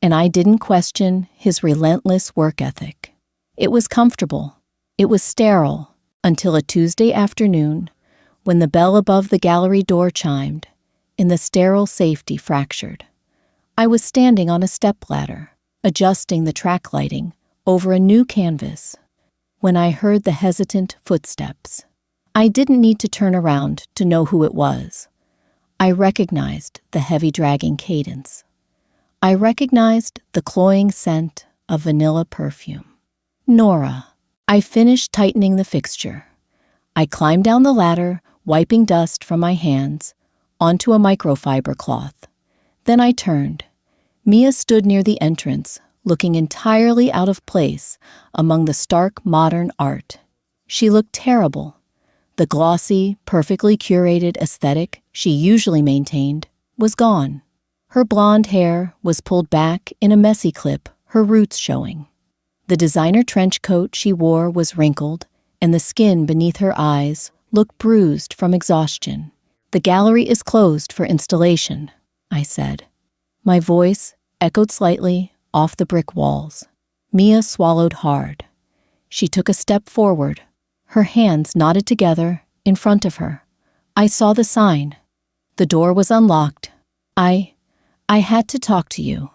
[SPEAKER 1] and I didn't question his relentless work ethic. It was comfortable. It was sterile until a Tuesday afternoon when the bell above the gallery door chimed in the sterile safety fractured. I was standing on a stepladder, adjusting the track lighting over a new canvas, when I heard the hesitant footsteps. I didn't need to turn around to know who it was. I recognized the heavy dragging cadence. I recognized the cloying scent of vanilla perfume. Nora. I finished tightening the fixture. I climbed down the ladder, wiping dust from my hands, onto a microfiber cloth. Then I turned. Mia stood near the entrance, looking entirely out of place among the stark modern art. She looked terrible. The glossy, perfectly curated aesthetic she usually maintained was gone. Her blonde hair was pulled back in a messy clip, her roots showing. The designer trench coat she wore was wrinkled, and the skin beneath her eyes looked bruised from exhaustion. "The gallery is closed for installation," I said. My voice echoed slightly off the brick walls. Mia swallowed hard. She took a step forward, her hands knotted together in front of her. I saw the sign. The door was unlocked. I had to talk to you.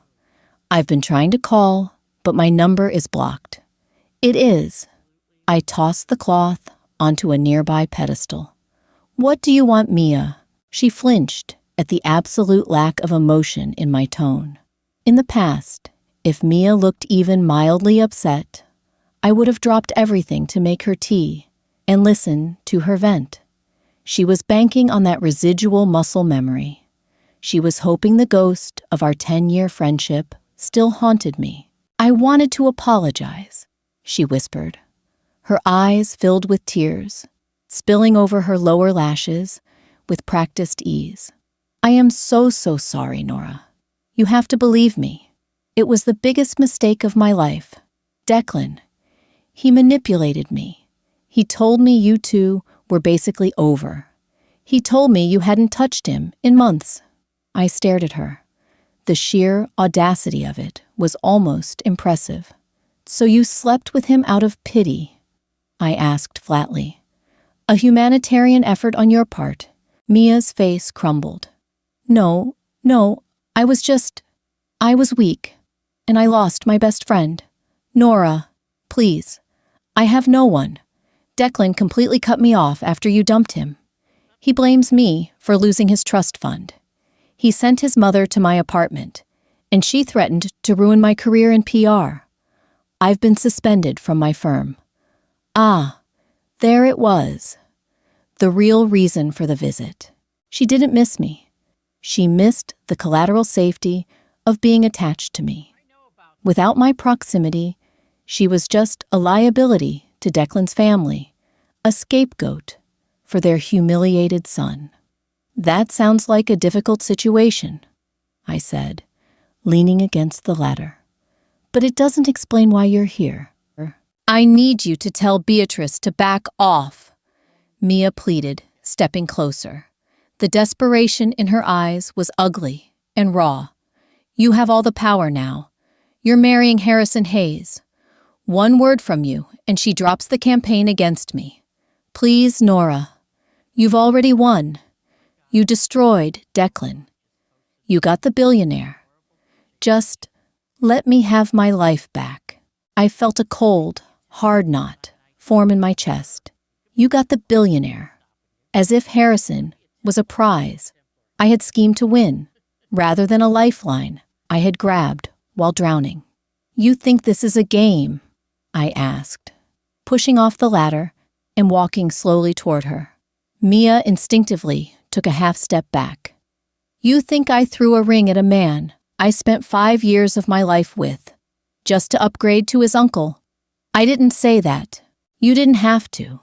[SPEAKER 1] I've been trying to call, but my number is blocked. It is. I tossed the cloth onto a nearby pedestal. What do you want, Mia? She flinched at the absolute lack of emotion in my tone. In the past, if Mia looked even mildly upset, I would have dropped everything to make her tea and listen to her vent. She was banking on that residual muscle memory. She was hoping the ghost of our 10-year friendship still haunted me. "I wanted to apologize," she whispered. Her eyes filled with tears, spilling over her lower lashes with practiced ease. "I am so sorry, Nora. You have to believe me. It was the biggest mistake of my life. Declan, he manipulated me. He told me you two were basically over. He told me you hadn't touched him in months." I stared at her. The sheer audacity of it was almost impressive. "So you slept with him out of pity?" I asked flatly. "A humanitarian effort on your part?" Mia's face crumbled. No, I was weak, and I lost my best friend. Nora, please. I have no one. Declan completely cut me off after you dumped him. He blames me for losing his trust fund. He sent his mother to my apartment, and she threatened to ruin my career in PR. I've been suspended from my firm. Ah, there it was. The real reason for the visit. She didn't miss me. She missed the collateral safety of being attached to me. Without my proximity, she was just a liability to Declan's family, a scapegoat for their humiliated son. "That sounds like a difficult situation," I said, leaning against the ladder. "But it doesn't explain why you're here." "I need you to tell Beatrice to back off," Mia pleaded, stepping closer. The desperation in her eyes was ugly and raw. "You have all the power now. You're marrying Harrison Hayes. One word from you, and she drops the campaign against me. Please, Nora. You've already won. You destroyed Declan. You got the billionaire. Just let me have my life back." I felt a cold, hard knot form in my chest. You got the billionaire. As if Harrison was a prize I had schemed to win, rather than a lifeline I had grabbed while drowning. "You think this is a game?" I asked, pushing off the ladder and walking slowly toward her. Mia instinctively took a half step back. "You think I threw a ring at a man I spent 5 years of my life with, just to upgrade to his uncle? I didn't say that. You didn't have to."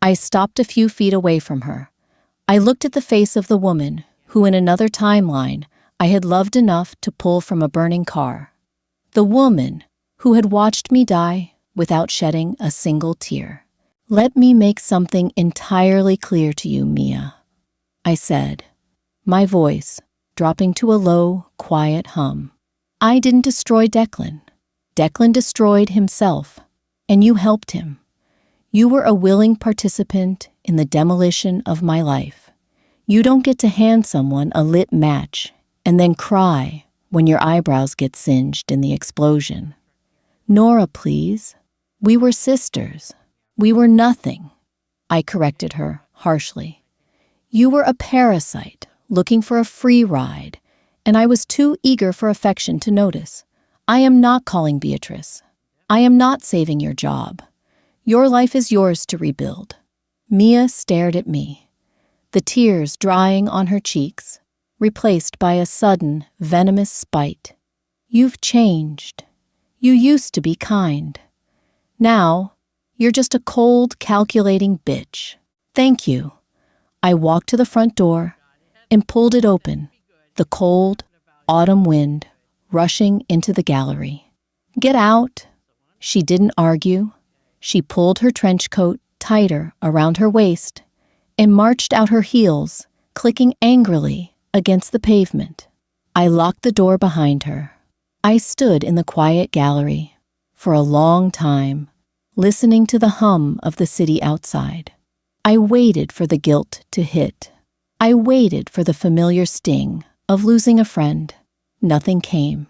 [SPEAKER 1] I stopped a few feet away from her. I looked at the face of the woman who in another timeline I had loved enough to pull from a burning car. The woman who had watched me die without shedding a single tear. "Let me make something entirely clear to you, Mia," I said, my voice dropping to a low, quiet hum. "I didn't destroy Declan. Declan destroyed himself, and you helped him. You were a willing participant in the demolition of my life. You don't get to hand someone a lit match and then cry when your eyebrows get singed in the explosion. Nora, please. We were sisters. We were nothing. I corrected her harshly. You were a parasite looking for a free ride, and I was too eager for affection to notice. I am not calling Beatrice. I am not saving your job. Your life is yours to rebuild. Mia stared at me, the tears drying on her cheeks, replaced by a sudden, venomous spite. You've changed. You used to be kind. Now, you're just a cold, calculating bitch. Thank you. I walked to the front door and pulled it open, the cold, autumn wind rushing into the gallery. Get out. She didn't argue. She pulled her trench coat tighter around her waist and marched out her heels, clicking angrily against the pavement. I locked the door behind her. I stood in the quiet gallery for a long time, listening to the hum of the city outside. I waited for the guilt to hit. I waited for the familiar sting of losing a friend. Nothing came,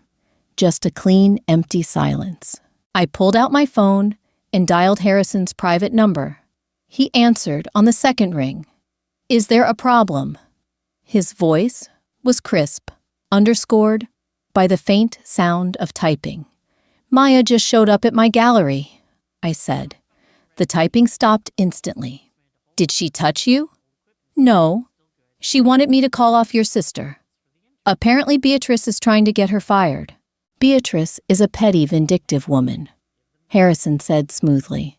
[SPEAKER 1] just a clean, empty silence. I pulled out my phone and dialed Harrison's private number. He answered on the second ring. Is there a problem? His voice was crisp, underscored by the faint sound of typing. Maya just showed up at my gallery, I said. The typing stopped instantly. Did she touch you? No. She wanted me to call off your sister. Apparently Beatrice is trying to get her fired. Beatrice is a petty, vindictive woman, Harrison said smoothly.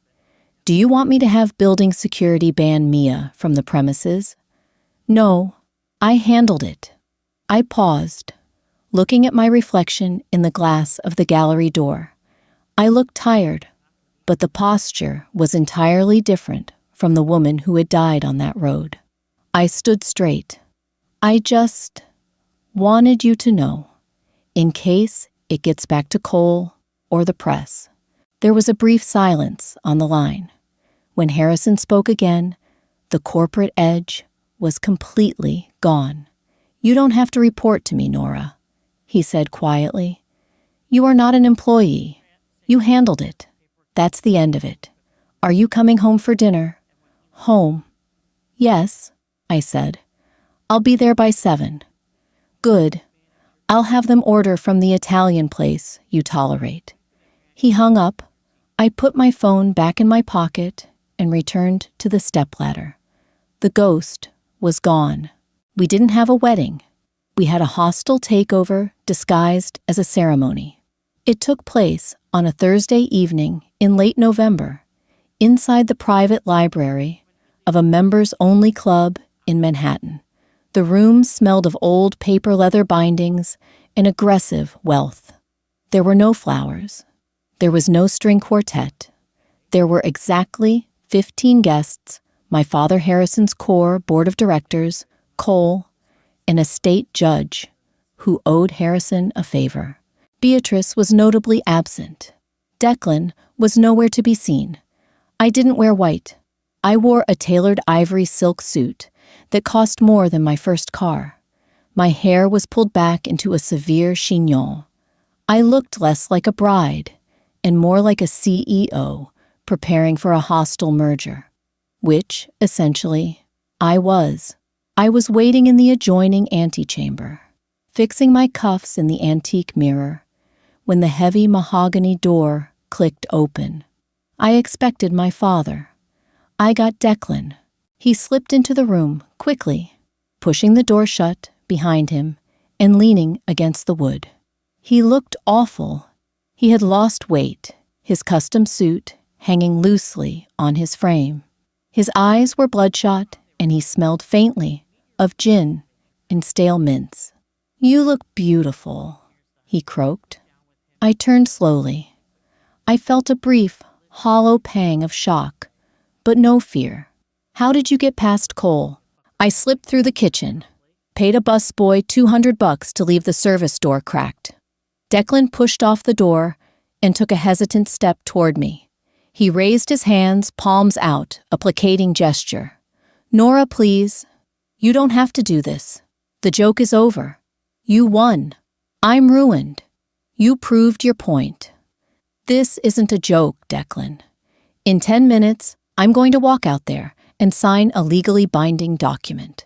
[SPEAKER 1] Do you want me to have building security ban Mia from the premises? No, I handled it. I paused, looking at my reflection in the glass of the gallery door. I looked tired, but the posture was entirely different from the woman who had died on that road. I stood straight. I just wanted you to know, in case it gets back to Cole or the press. There was a brief silence on the line. When Harrison spoke again, the corporate edge was completely gone. You don't have to report to me, Nora, he said quietly. You are not an employee. You handled it. That's the end of it. Are you coming home for dinner? Home? Yes, I said. I'll be there by 7. Good. I'll have them order from the Italian place you tolerate. He hung up. I put my phone back in my pocket and returned to the stepladder. The ghost was gone. We didn't have a wedding. We had a hostile takeover disguised as a ceremony. It took place on a Thursday evening in late November, inside the private library of a members-only club in Manhattan. The room smelled of old paper leather bindings and aggressive wealth. There were no flowers. There was no string quartet. There were exactly 15 guests, my father Harrison's core board of directors, Cole, and a state judge who owed Harrison a favor. Beatrice was notably absent. Declan was nowhere to be seen. I didn't wear white. I wore a tailored ivory silk suit that cost more than my first car. My hair was pulled back into a severe chignon. I looked less like a bride and more like a CEO preparing for a hostile merger, which, essentially, I was. I was waiting in the adjoining antechamber, fixing my cuffs in the antique mirror, when the heavy mahogany door clicked open. I expected my father. I got Declan. He slipped into the room quickly, pushing the door shut behind him and leaning against the wood. He looked awful. He had lost weight, his custom suit hanging loosely on his frame. His eyes were bloodshot, and he smelled faintly of gin and stale mints. You look beautiful, he croaked. I turned slowly. I felt a brief, hollow pang of shock, but no fear. How did you get past Cole? I slipped through the kitchen, paid a busboy $200 to leave the service door cracked. Declan pushed off the door and took a hesitant step toward me. He raised his hands, palms out, a placating gesture. Nora, please. You don't have to do this. The joke is over. You won. I'm ruined. You proved your point. This isn't a joke, Declan. In 10 minutes, I'm going to walk out there and sign a legally binding document.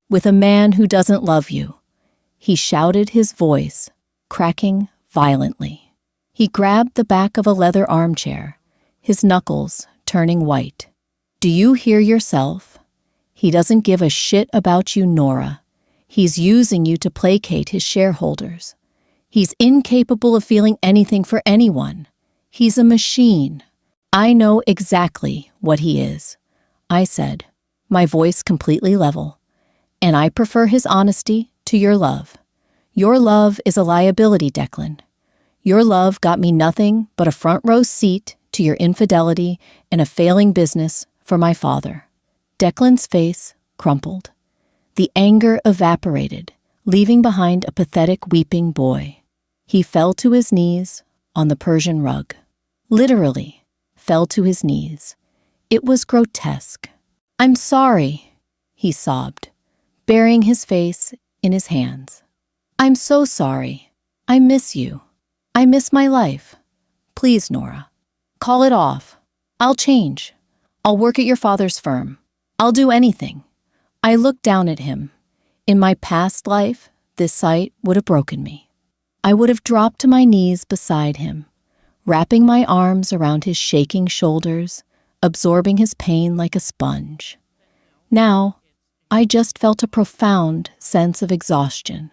[SPEAKER 1] With a man who doesn't love you. He shouted, his voice cracking violently. He grabbed the back of a leather armchair, his knuckles turning white. Do you hear yourself? He doesn't give a shit about you, Nora. He's using you to placate his shareholders. He's incapable of feeling anything for anyone. He's a machine. I know exactly what he is, I said, my voice completely level. And I prefer his honesty to your love. Your love is a liability, Declan. Your love got me nothing but a front row seat to your infidelity and a failing business for my father. Declan's face crumpled. The anger evaporated, leaving behind a pathetic weeping boy. He fell to his knees on the Persian rug. Literally, fell to his knees. It was grotesque. I'm sorry, he sobbed, burying his face in his hands. I'm so sorry. I miss you. I miss my life. Please, Nora, call it off. I'll change. I'll work at your father's firm. I'll do anything. I looked down at him. In my past life, this sight would have broken me. I would have dropped to my knees beside him, wrapping my arms around his shaking shoulders, absorbing his pain like a sponge. Now, I just felt a profound sense of exhaustion.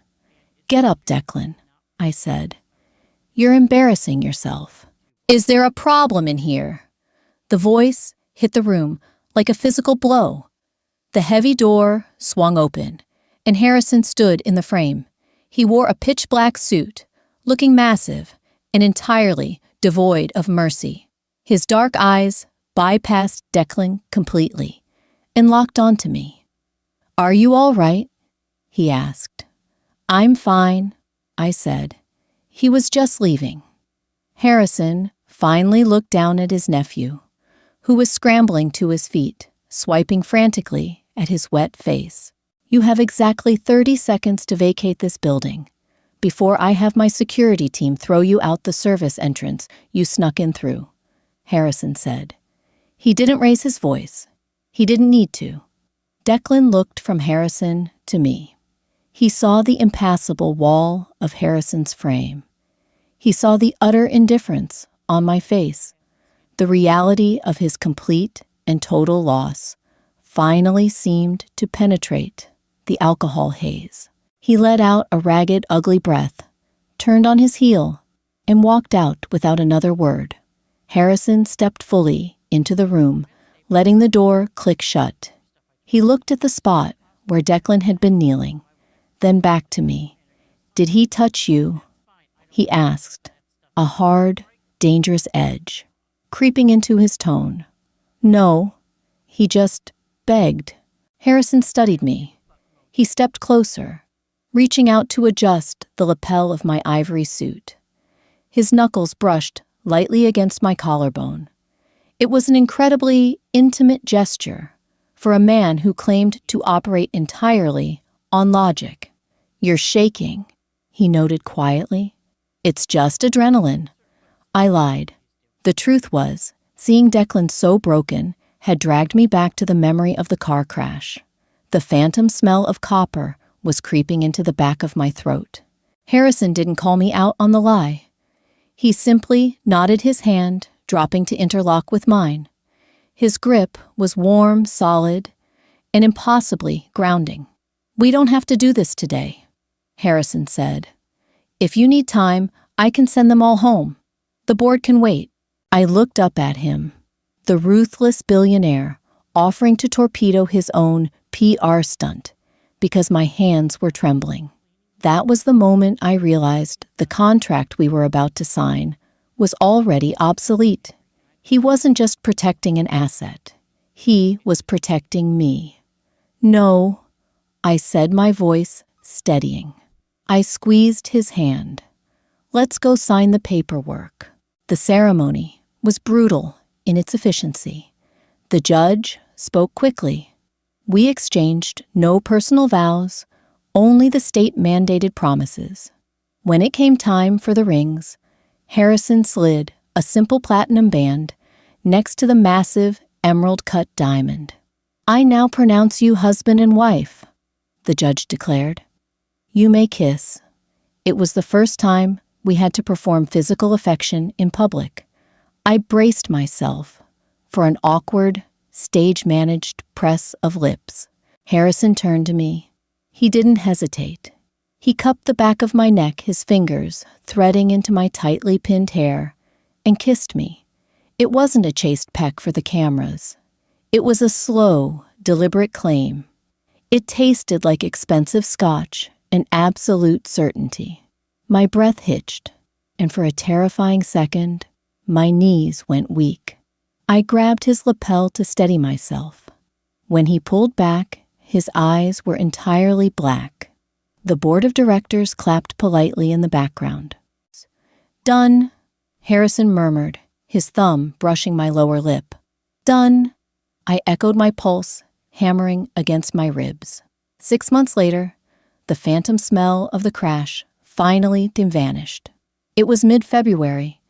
[SPEAKER 1] Get up, Declan, I said. You're embarrassing yourself. Is there a problem in here? The voice hit the room like a physical blow. The heavy door swung open, and Harrison stood in the frame. He wore a pitch-black suit, looking massive and entirely devoid of mercy. His dark eyes bypassed Declan completely and locked onto me. Are you all right? He asked. I'm fine, I said. He was just leaving. Harrison finally looked down at his nephew, who was scrambling to his feet, swiping frantically at his wet face. You have exactly 30 seconds to vacate this building before I have my security team throw you out the service entrance you snuck in through, Harrison said. He didn't raise his voice. He didn't need to. Declan looked from Harrison to me. He saw the impassable wall of Harrison's frame. He saw the utter indifference on my face. The reality of his complete and total loss finally seemed to penetrate the alcohol haze. He let out a ragged, ugly breath, turned on his heel, and walked out without another word. Harrison stepped fully into the room, letting the door click shut. He looked at the spot where Declan had been kneeling, then back to me. Did he touch you? He asked, a hard, dangerous edge creeping into his tone. No, he just begged. Harrison studied me. He stepped closer, reaching out to adjust the lapel of my ivory suit. His knuckles brushed lightly against my collarbone. It was an incredibly intimate gesture for a man who claimed to operate entirely on logic. You're shaking, he noted quietly. It's just adrenaline. I lied. The truth was, seeing Declan so broken had dragged me back to the memory of the car crash. The phantom smell of copper was creeping into the back of my throat. Harrison didn't call me out on the lie. He simply nodded his hand, dropping to interlock with mine. His grip was warm, solid, and impossibly grounding. We don't have to do this today, Harrison said. If you need time, I can send them all home. The board can wait. I looked up at him, the ruthless billionaire, offering to torpedo his own PR stunt because my hands were trembling. That was the moment I realized the contract we were about to sign was already obsolete. He wasn't just protecting an asset. He was protecting me. No, I said, my voice steadying. I squeezed his hand. Let's go sign the paperwork. The ceremony was brutal in its efficiency. The judge spoke quickly. We exchanged no personal vows, only the state-mandated promises. When it came time for the rings, Harrison slid a simple platinum band next to the massive emerald-cut diamond. "I now pronounce you husband and wife," the judge declared. "You may kiss." It was the first time we had to perform physical affection in public. I braced myself for an awkward, stage-managed press of lips. Harrison turned to me. He didn't hesitate. He cupped the back of my neck, his fingers threading into my tightly pinned hair, and kissed me. It wasn't a chaste peck for the cameras. It was a slow, deliberate claim. It tasted like expensive scotch, an absolute certainty. My breath hitched, and for a terrifying second, my knees went weak. I grabbed his lapel to steady myself. When he pulled back, his eyes were entirely black. The board of directors clapped politely in the background. "Done," Harrison murmured, his thumb brushing my lower lip. "Done," I echoed, my pulse hammering against my ribs. 6 months later, the phantom smell of the crash finally vanished. It was mid-February,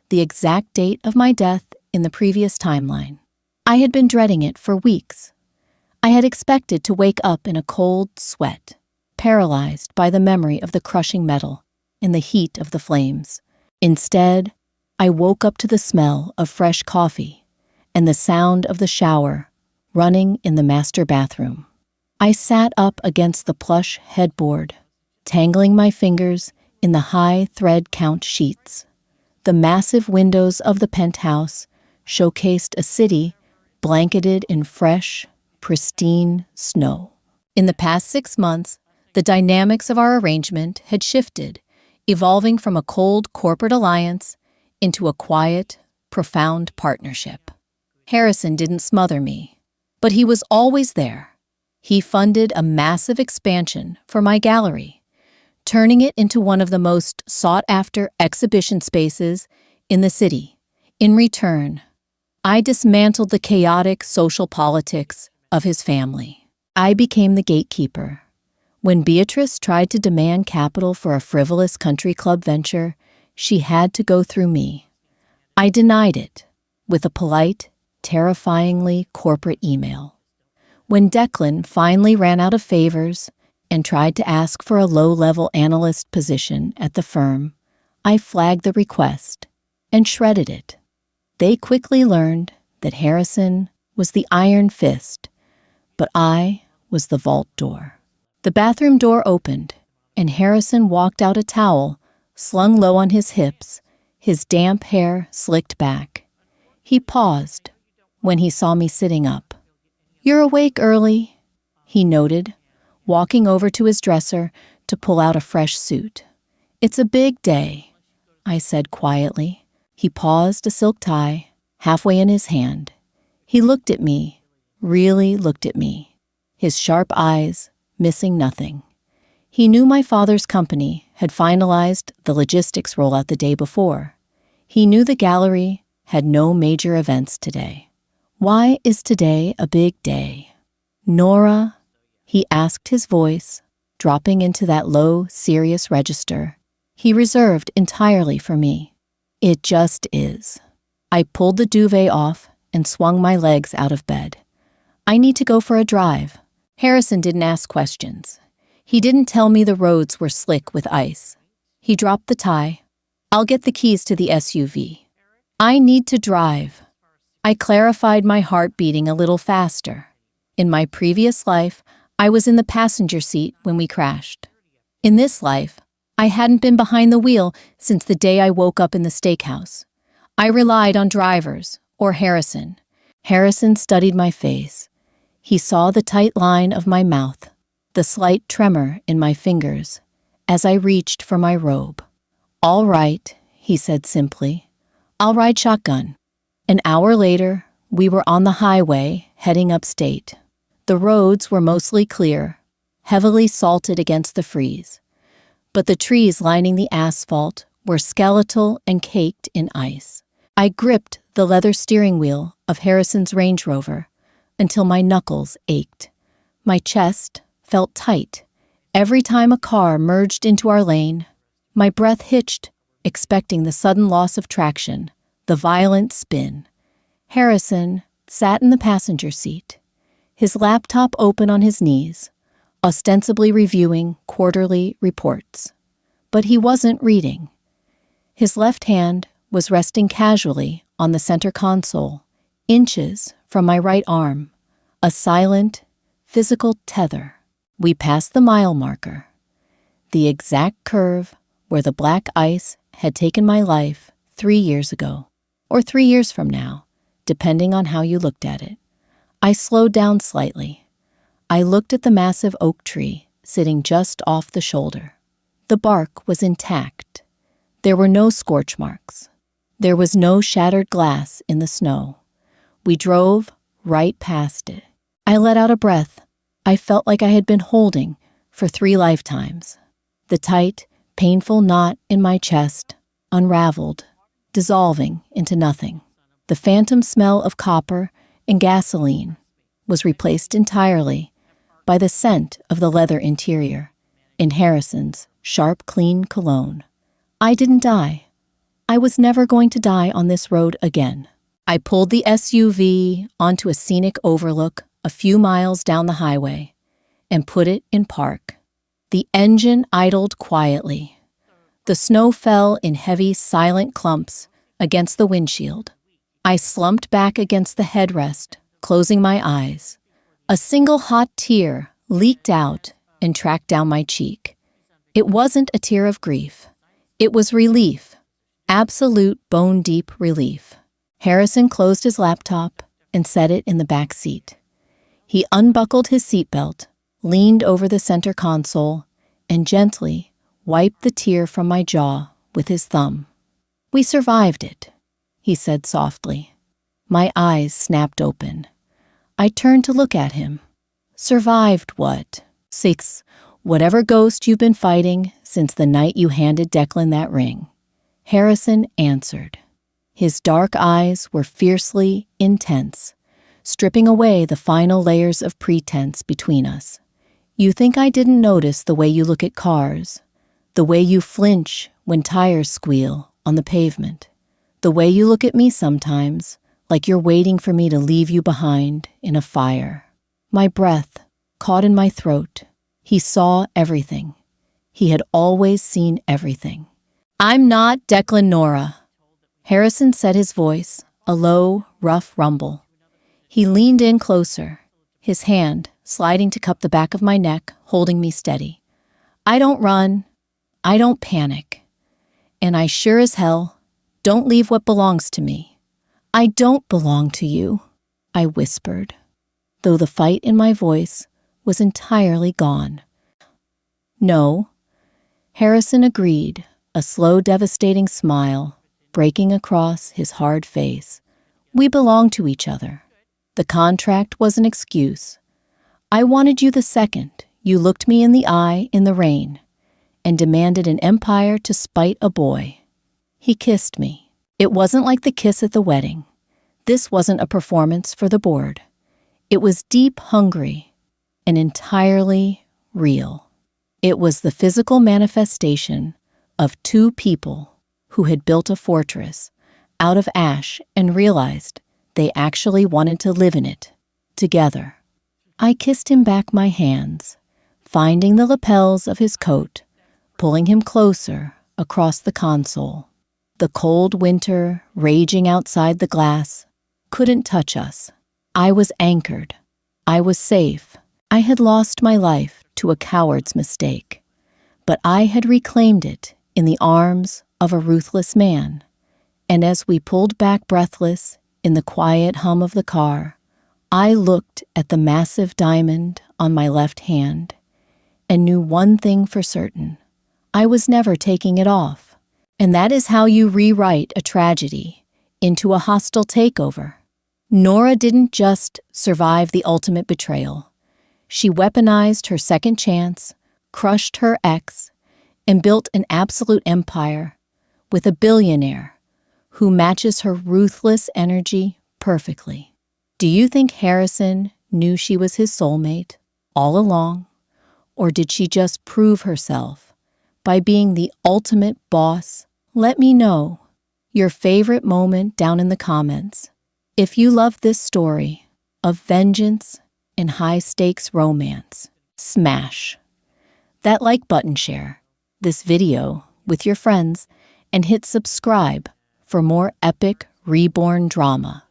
[SPEAKER 1] the exact date of my death in the previous timeline. I had been dreading it for weeks. I had expected to wake up in a cold sweat, paralyzed by the memory of the crushing metal and the heat of the flames. Instead, I woke up to the smell of fresh coffee and the sound of the shower running in the master bathroom. I sat up against the plush headboard, tangling my fingers in the high thread count sheets. The massive windows of the penthouse showcased a city blanketed in fresh, pristine snow. In the past 6 months, the dynamics of our arrangement had shifted, evolving from a cold corporate alliance into a quiet, profound partnership. Harrison didn't smother me, but he was always there. He funded a massive expansion for my gallery, turning it into one of the most sought-after exhibition spaces in the city. In return, I dismantled the chaotic social politics of his family. I became the gatekeeper. When Beatrice tried to demand capital for a frivolous country club venture, she had to go through me. I denied it with a polite, terrifyingly corporate email. When Declan finally ran out of favors and tried to ask for a low-level analyst position at the firm, I flagged the request and shredded it. They quickly learned that Harrison was the iron fist, but I was the vault door. The bathroom door opened, and Harrison walked out, a towel slung low on his hips, his damp hair slicked back. He paused when he saw me sitting up. "You're awake early," he noted, walking over to his dresser to pull out a fresh suit. "It's a big day," I said quietly. He paused, a silk tie halfway in his hand. He looked at me, really looked at me, his sharp eyes missing nothing. He knew my father's company had finalized the logistics rollout the day before. He knew the gallery had no major events today. "Why is today a big day?" "Nora," he asked, his voice dropping into that low, serious register he reserved entirely for me. "It just is." I pulled the duvet off and swung my legs out of bed. "I need to go for a drive." Harrison didn't ask questions. He didn't tell me the roads were slick with ice. He dropped the tie. "I'll get the keys to the SUV." "I need to drive." I clarified, my heart beating a little faster. In my previous life, I was in the passenger seat when we crashed. In this life, I hadn't been behind the wheel since the day I woke up in the steakhouse. I relied on drivers, or Harrison. Harrison studied my face. He saw the tight line of my mouth, the slight tremor in my fingers, as I reached for my robe. "All right," he said simply. "I'll ride shotgun." An hour later, we were on the highway heading upstate. The roads were mostly clear, heavily salted against the freeze, but the trees lining the asphalt were skeletal and caked in ice. I gripped the leather steering wheel of Harrison's Range Rover until my knuckles ached. My chest felt tight. Every time a car merged into our lane, my breath hitched, expecting the sudden loss of traction, the violent spin. Harrison sat in the passenger seat, his laptop open on his knees, ostensibly reviewing quarterly reports. But he wasn't reading. His left hand was resting casually on the center console, inches from my right arm, a silent, physical tether. We passed the mile marker, the exact curve where the black ice had taken my life 3 years ago, or 3 years from now, depending on how you looked at it. I slowed down slightly. I looked at the massive oak tree sitting just off the shoulder. The bark was intact. There were no scorch marks. There was no shattered glass in the snow. We drove right past it. I let out a breath. I felt like I had been holding for 3 lifetimes. The tight, painful knot in my chest unraveled, dissolving into nothing. The phantom smell of copper and gasoline was replaced entirely by the scent of the leather interior in Harrison's sharp, clean cologne. I didn't die. I was never going to die on this road again. I pulled the SUV onto a scenic overlook a few miles down the highway and put it in park. The engine idled quietly. The snow fell in heavy, silent clumps against the windshield. I slumped back against the headrest, closing my eyes. A single hot tear leaked out and tracked down my cheek. It wasn't a tear of grief. It was relief, absolute bone-deep relief. Harrison closed his laptop and set it in the back seat. He unbuckled his seatbelt, leaned over the center console, and gently wiped the tear from my jaw with his thumb. "We survived it," he said softly. My eyes snapped open. I turned to look at him. "Survived what?" "6. Whatever ghost you've been fighting since the night you handed Declan that ring." Harrison answered. His dark eyes were fiercely intense, stripping away the final layers of pretense between us. "You think I didn't notice the way you look at cars, the way you flinch when tires squeal on the pavement, the way you look at me sometimes, like you're waiting for me to leave you behind in a fire." My breath caught in my throat. He saw everything. He had always seen everything. "I'm not Declan Nora." Harrison set his voice, a low, rough rumble. He leaned in closer, his hand sliding to cup the back of my neck, holding me steady. "I don't run. I don't panic. And I sure as hell don't leave what belongs to me." "I don't belong to you," I whispered, though the fight in my voice was entirely gone. "No," Harrison agreed, a slow, devastating smile breaking across his hard face. "We belong to each other. The contract was an excuse. I wanted you the second you looked me in the eye in the rain and demanded an empire to spite a boy." He kissed me. It wasn't like the kiss at the wedding. This wasn't a performance for the board. It was deep, hungry, and entirely real. It was the physical manifestation of 2 people who had built a fortress out of ash and realized they actually wanted to live in it together. I kissed him back my hands, finding the lapels of his coat, pulling him closer across the console. The cold winter raging outside the glass couldn't touch us. I was anchored. I was safe. I had lost my life to a coward's mistake, but I had reclaimed it in the arms of a ruthless man. And as we pulled back breathless in the quiet hum of the car, I looked at the massive diamond on my left hand and knew one thing for certain. I was never taking it off. And that is how you rewrite a tragedy into a hostile takeover. Nora didn't just survive the ultimate betrayal. She weaponized her second chance, crushed her ex, and built an absolute empire with a billionaire who matches her ruthless energy perfectly. Do you think Harrison knew she was his soulmate? all along? Or did she just prove herself by being the ultimate boss? Let me know your favorite moment down in the comments. If you love this story of vengeance and high-stakes romance, smash that like button, share this video with your friends, and hit subscribe for more epic reborn drama.